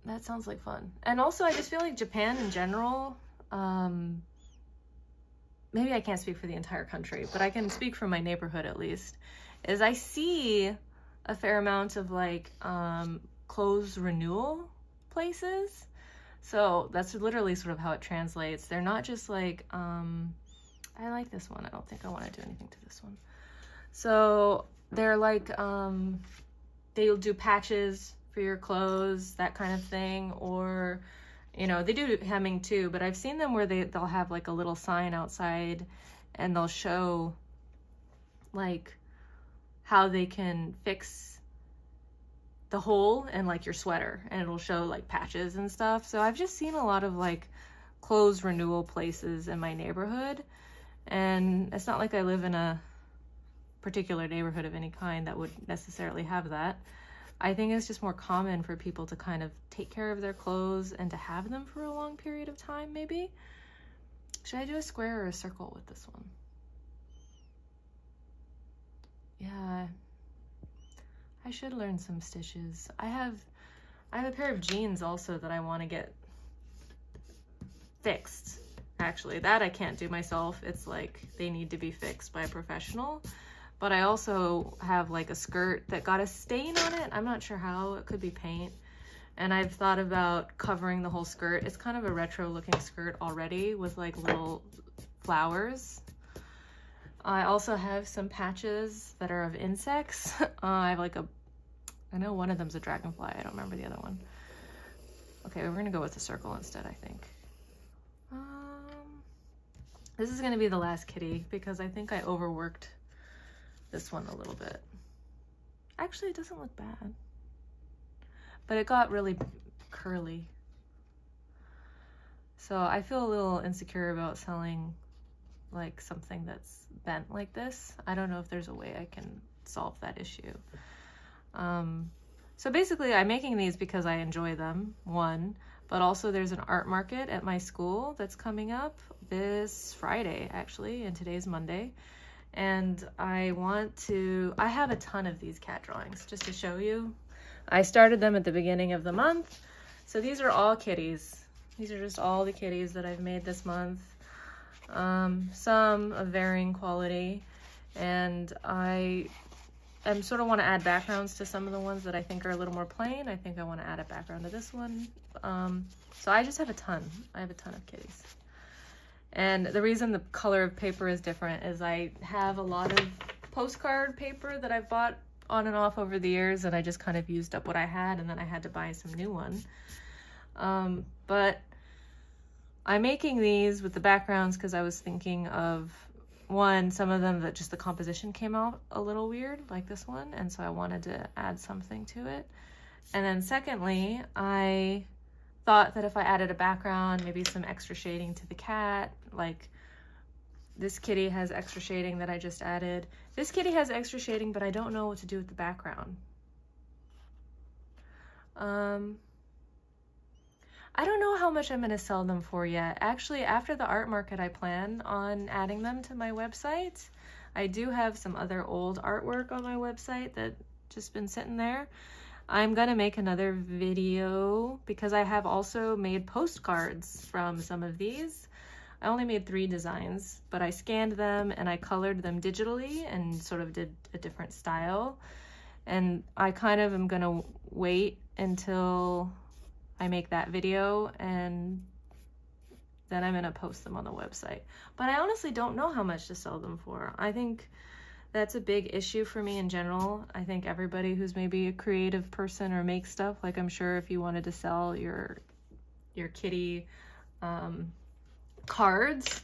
That sounds like fun. And also I just feel like Japan in general, maybe I can't speak for the entire country, but I can speak for my neighborhood at least, is I see a fair amount of like clothes renewal places. So that's literally sort of how it translates. They're not just like, I like this one. I don't think I want to do anything to this one. So they're like, they'll do patches for your clothes, that kind of thing. Or, you know, they do hemming too, but I've seen them where they'll have like a little sign outside and they'll show like how they can fix the hole in like your sweater, and it'll show like patches and stuff. So I've just seen a lot of like clothes renewal places in my neighborhood, and it's not like I live in a particular neighborhood of any kind that would necessarily have that. I think it's just more common for people to kind of take care of their clothes and to have them for a long period of time, maybe. Should I do a square or a circle with this one? Yeah, I should learn some stitches. I have a pair of jeans also that I want to get fixed. Actually, that I can't do myself. It's like they need to be fixed by a professional. But I also have like a skirt that got a stain on it. I'm not sure how. It could be paint. And I've thought about covering the whole skirt. It's kind of a retro looking skirt already with like little flowers. I also have some patches that are of insects. I have like I know one of them's a dragonfly. I don't remember the other one. Okay, we're gonna go with the circle instead, I think. This is gonna be the last kitty because I think I overworked this one a little bit. Actually, it doesn't look bad, but it got really curly. So I feel a little insecure about selling like something that's bent like this. I don't know if there's a way I can solve that issue. So basically I'm making these because I enjoy them, one, but also there's an art market at my school that's coming up this Friday actually, and today's Monday. And I have a ton of these cat drawings just to show you. I started them at the beginning of the month. So these are all kitties. These are just all the kitties that I've made this month. Some of varying quality, and I sort of want to add backgrounds to some of the ones that I think are a little more plain. I think I want to add a background to this one. So I just have a ton. I have a ton of kitties. And the reason the color of paper is different is I have a lot of postcard paper that I've bought on and off over the years, and I just kind of used up what I had, and then I had to buy some new one. But I'm making these with the backgrounds because I was thinking of, one, some of them that just the composition came out a little weird, like this one, and so I wanted to add something to it. And then secondly, I thought that if I added a background, maybe some extra shading to the cat, like This kitty has extra shading that I just added. This kitty has extra shading, but I don't know what to do with the background. I don't know how much I'm going to sell them for yet. Actually, after the art market, I plan on adding them to my website. I do have some other old artwork on my website that just been sitting there. I'm going to make another video because I have also made postcards from some of these. I only made 3 designs, but I scanned them and I colored them digitally and sort of did a different style. And I kind of am going to wait until I make that video and then I'm going to post them on the website. But I honestly don't know how much to sell them for. I think that's a big issue for me in general. I think everybody who's maybe a creative person or makes stuff, like I'm sure if you wanted to sell your kitty cards,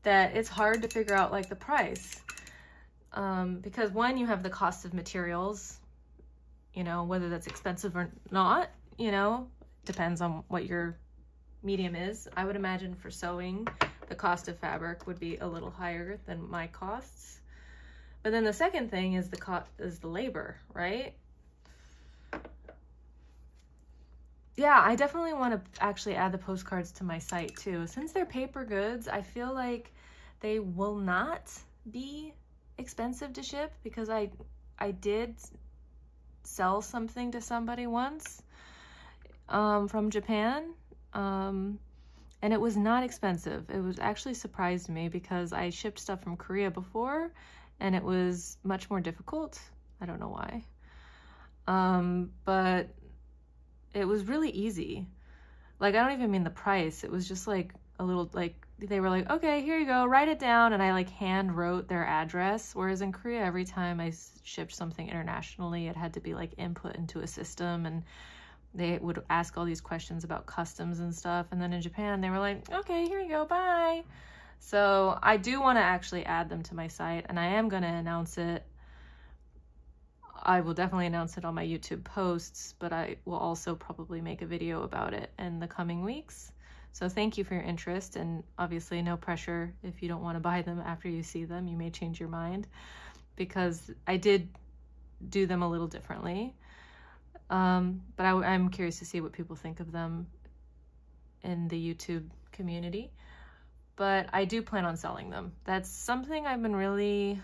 that it's hard to figure out like the price. Because one, you have the cost of materials, you know, whether that's expensive or not, you know, depends on what your medium is. I would imagine for sewing, the cost of fabric would be a little higher than my costs. But then the second thing is the labor, right? Yeah, I definitely want to actually add the postcards to my site too. Since they're paper goods, I feel like they will not be expensive to ship because I did sell something to somebody once from Japan, and it was not expensive. It was actually surprised me because I shipped stuff from Korea before and it was much more difficult. I don't know why. But it was really easy. Like, I don't even mean the price. It was just like a little, like, they were like, okay, here you go, write it down. And I like hand wrote their address. Whereas in Korea, every time I shipped something internationally, it had to be like input into a system and they would ask all these questions about customs and stuff. And then in Japan, they were like, okay, here you go, bye. So I do want to actually add them to my site and I am going to announce it. I will definitely announce it on my YouTube posts, but I will also probably make a video about it in the coming weeks. So thank you for your interest, and obviously no pressure if you don't want to buy them after you see them. You may change your mind because I did do them a little differently. But I'm curious to see what people think of them in the YouTube community. But I do plan on selling them. That's something I've been really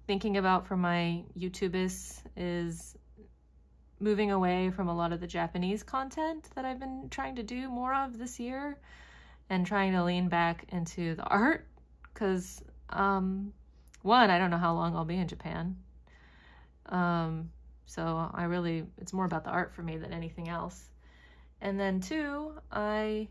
thinking about for my YouTubers, is moving away from a lot of the Japanese content that I've been trying to do more of this year and trying to lean back into the art. Because one, I don't know how long I'll be in Japan. So it's more about the art for me than anything else. And then two, I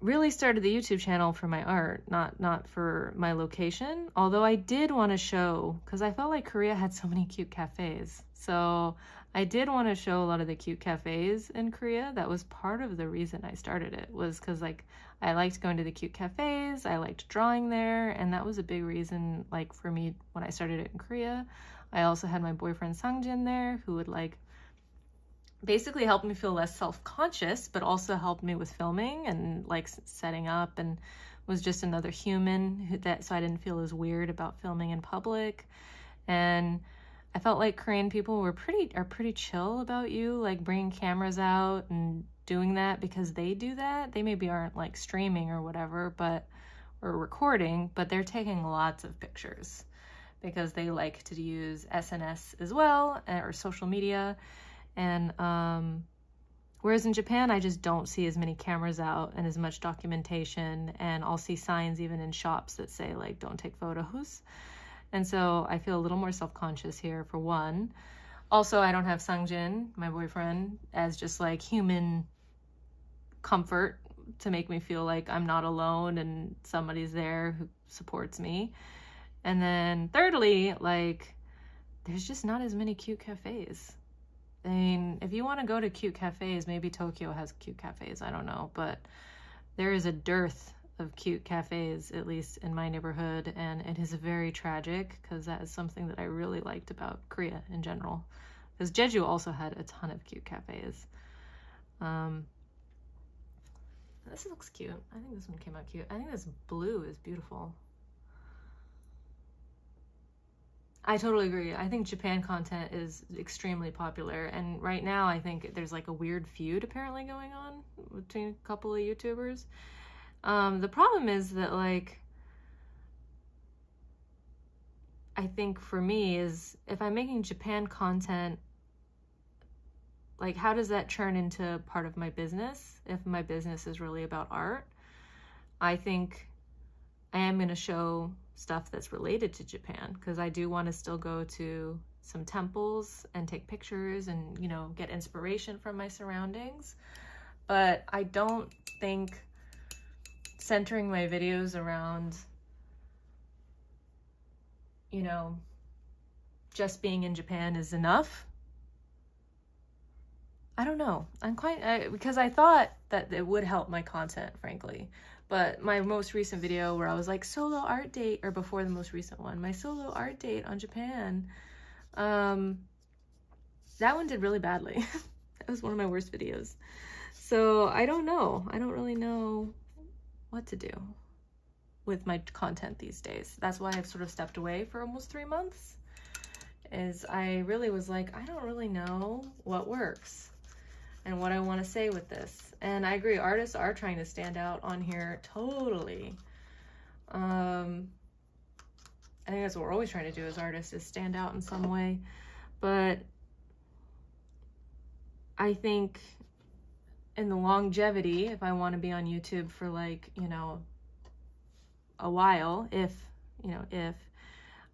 really started the YouTube channel for my art, not for my location. Although I did want to show, because I felt like Korea had so many cute cafes. So I did want to show a lot of the cute cafes in Korea. That was part of the reason I started it, was because like I liked going to the cute cafes, I liked drawing there, and that was a big reason like for me when I started it in Korea. I also had my boyfriend Sangjin there, who would like basically helped me feel less self-conscious, but also helped me with filming and like setting up, and was just another human so I didn't feel as weird about filming in public. And I felt like Korean people are pretty chill about you like bringing cameras out and doing that, because they do that. They maybe aren't like streaming or whatever, or recording, but they're taking lots of pictures because they like to use SNS as well, or social media. And whereas in Japan, I just don't see as many cameras out and as much documentation, and I'll see signs even in shops that say like don't take photos. And so I feel a little more self-conscious here, for one. Also, I don't have Sangjin, my boyfriend, as just like human comfort to make me feel like I'm not alone and somebody's there who supports me. And then thirdly, like there's just not as many cute cafes. I mean, if you want to go to cute cafes, maybe Tokyo has cute cafes, I don't know, but there is a dearth of cute cafes, at least in my neighborhood, and it is very tragic because that is something that I really liked about Korea in general. Because Jeju also had a ton of cute cafes. This looks cute. I think this one came out cute. I think this blue is beautiful. I totally agree. I think Japan content is extremely popular, and right now I think there's like a weird feud apparently going on between a couple of YouTubers. The problem is that, like, I think for me is, if I'm making Japan content, like, how does that turn into part of my business if my business is really about art? I think I am going to show stuff that's related to Japan, because I do want to still go to some temples and take pictures and, you know, get inspiration from my surroundings. But I don't think centering my videos around, you know, just being in Japan is enough. I don't know. Because I thought that it would help my content, frankly. But my most recent video where I was like, solo art date, or before the most recent one, my solo art date on Japan, that one did really badly. That was one of my worst videos. So I don't know. I don't really know what to do with my content these days. That's why I've sort of stepped away for almost 3 months, is I really was like, I don't really know what works and what I want to say with this. And I agree, artists are trying to stand out on here, totally. I think that's what we're always trying to do as artists, is stand out in some way. But I think in the longevity, if I want to be on YouTube for, like, you know, a while, if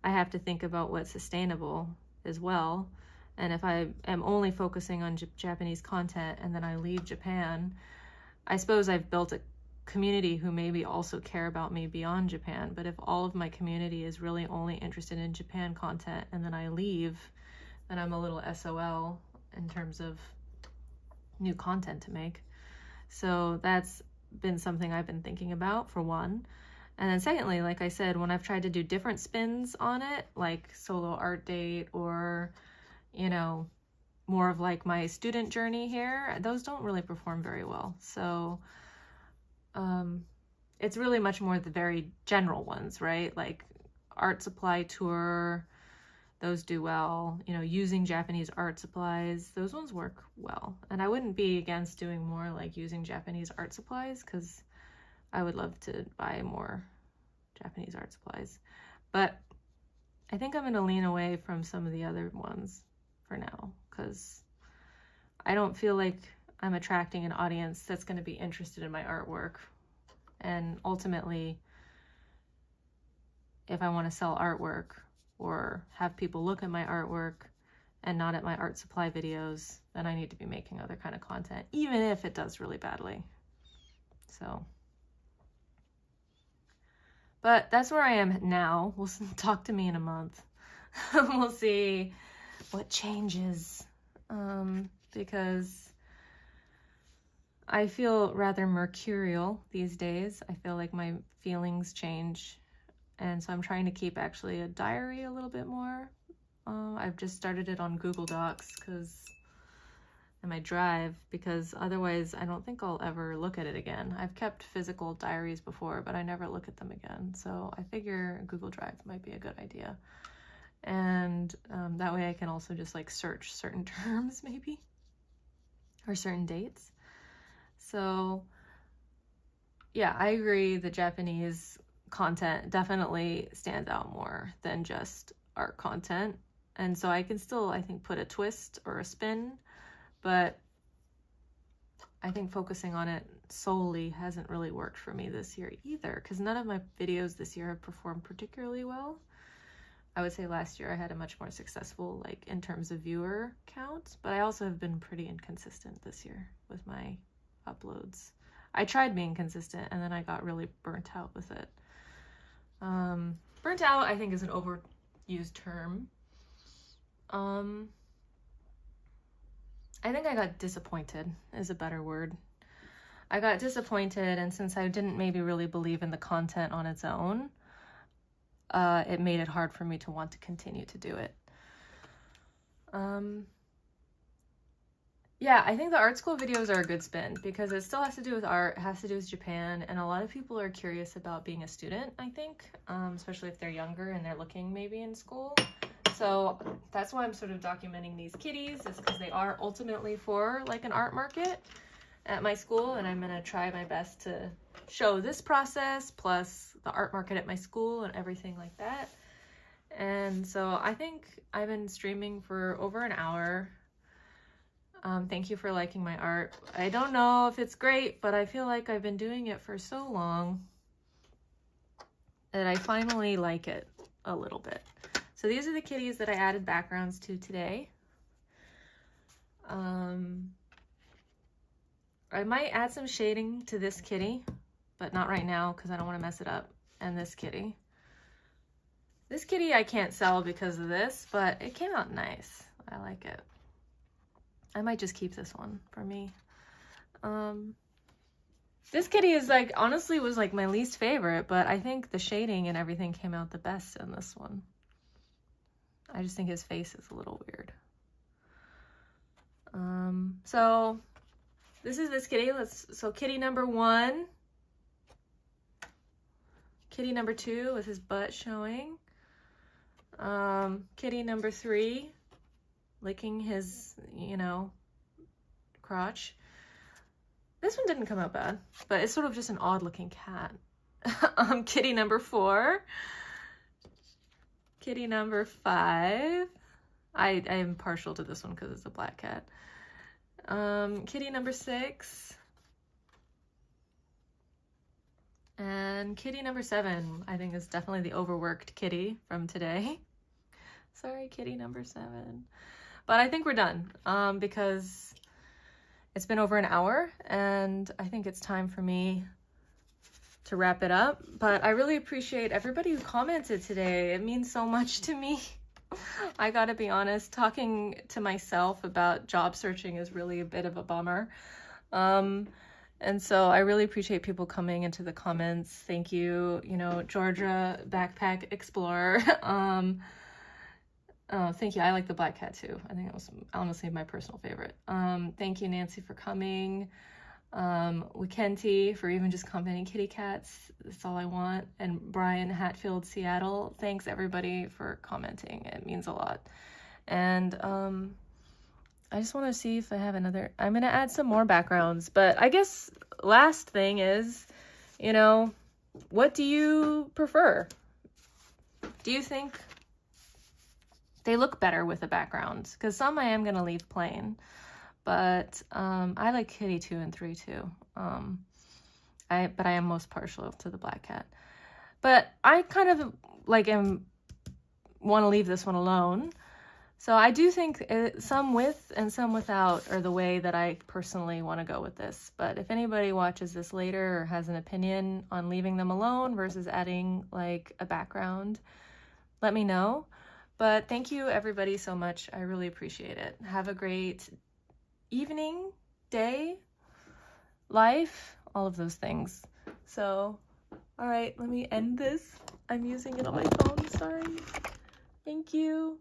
I have to think about what's sustainable as well. And if I am only focusing on Japanese content and then I leave Japan, I suppose I've built a community who maybe also care about me beyond Japan. But if all of my community is really only interested in Japan content and then I leave, then I'm a little SOL in terms of new content to make. So that's been something I've been thinking about, for one. And then secondly, like I said, when I've tried to do different spins on it, like solo art date, or, you know, more of like my student journey here, those don't really perform very well. So it's really much more the very general ones, right? Like art supply tour, those do well. You know, using Japanese art supplies, those ones work well. And I wouldn't be against doing more like using Japanese art supplies, because I would love to buy more Japanese art supplies. But I think I'm going to lean away from some of the other ones for now, because I don't feel like I'm attracting an audience that's going to be interested in my artwork. And ultimately, if I want to sell artwork or have people look at my artwork and not at my art supply videos, then I need to be making other kind of content, even if it does really badly. So, but that's where I am now. We'll talk to me in a month. We'll see what changes, because I feel rather mercurial these days. I feel like my feelings change, and so I'm trying to keep actually a diary a little bit more. I've just started it on Google Docs and my Drive, because otherwise I don't think I'll ever look at it again. I've kept physical diaries before, but I never look at them again. So I figure Google Drive might be a good idea. And that way I can also just like search certain terms maybe, or certain dates. So yeah, I agree the Japanese content definitely stands out more than just art content. And so I can still, I think, put a twist or a spin, but I think focusing on it solely hasn't really worked for me this year either, because none of my videos this year have performed particularly well. I would say last year I had a much more successful, like, in terms of viewer count, but I also have been pretty inconsistent this year with my uploads. I tried being consistent and then I got really burnt out with it. Burnt out, I think, is an overused term. I think I got disappointed is a better word. I got disappointed, and since I didn't maybe really believe in the content on its own, it made it hard for me to want to continue to do it. yeah, I think the art school videos are a good spin because it still has to do with art, it has to do with Japan, and a lot of people are curious about being a student, I think, especially if they're younger and they're looking maybe in school. So that's why I'm sort of documenting these kitties, is because they are ultimately for like an art market at my school, and I'm gonna try my best to show this process plus the art market at my school and everything like that. And so I think I've been streaming for over an hour. Thank you for liking my art. I don't know if it's great, but I feel like I've been doing it for so long that I finally like it a little bit. So these are the kitties that I added backgrounds to today. I might add some shading to this kitty, but not right now because I don't want to mess it up. And this kitty. This kitty I can't sell because of this, but it came out nice. I like it. I might just keep this one for me. This kitty is like, honestly was like my least favorite, but I think the shading and everything came out the best in this one. I just think his face is a little weird. So this is this kitty. So kitty number 1. Kitty number 2 with his butt showing. Kitty number 3 licking his, you know, crotch. This one didn't come out bad, but it's sort of just an odd looking cat. Kitty number 4. Kitty number 5. I am partial to this one because it's a black cat. Kitty number 6. And kitty number 7, I think, is definitely the overworked kitty from today. Sorry, kitty number 7. But I think we're done because it's been over an hour and I think it's time for me to wrap it up. But I really appreciate everybody who commented today. It means so much to me. I gotta be honest, talking to myself about job searching is really a bit of a bummer. And so I really appreciate people coming into the comments. Thank you, you know, Georgia Backpack Explorer. Thank you. I like the black cat too. I think it was honestly my personal favorite. Thank you, Nancy, for coming. Wikenti for even just commenting kitty cats. That's all I want. And Brian Hatfield, Seattle. Thanks everybody for commenting. It means a lot. And I just want to see if I have another. I'm going to add some more backgrounds, but I guess last thing is, you know, what do you prefer? Do you think they look better with a background? Because some I am going to leave plain, but I like kitty 2 and 3 too. But I am most partial to the black cat. But I kind of like want to leave this one alone. So I do think some with and some without are the way that I personally want to go with this. But if anybody watches this later or has an opinion on leaving them alone versus adding like a background, let me know. But thank you everybody so much. I really appreciate it. Have a great evening, day, life, all of those things. So, all right, let me end this. I'm using it on my phone, sorry. Thank you.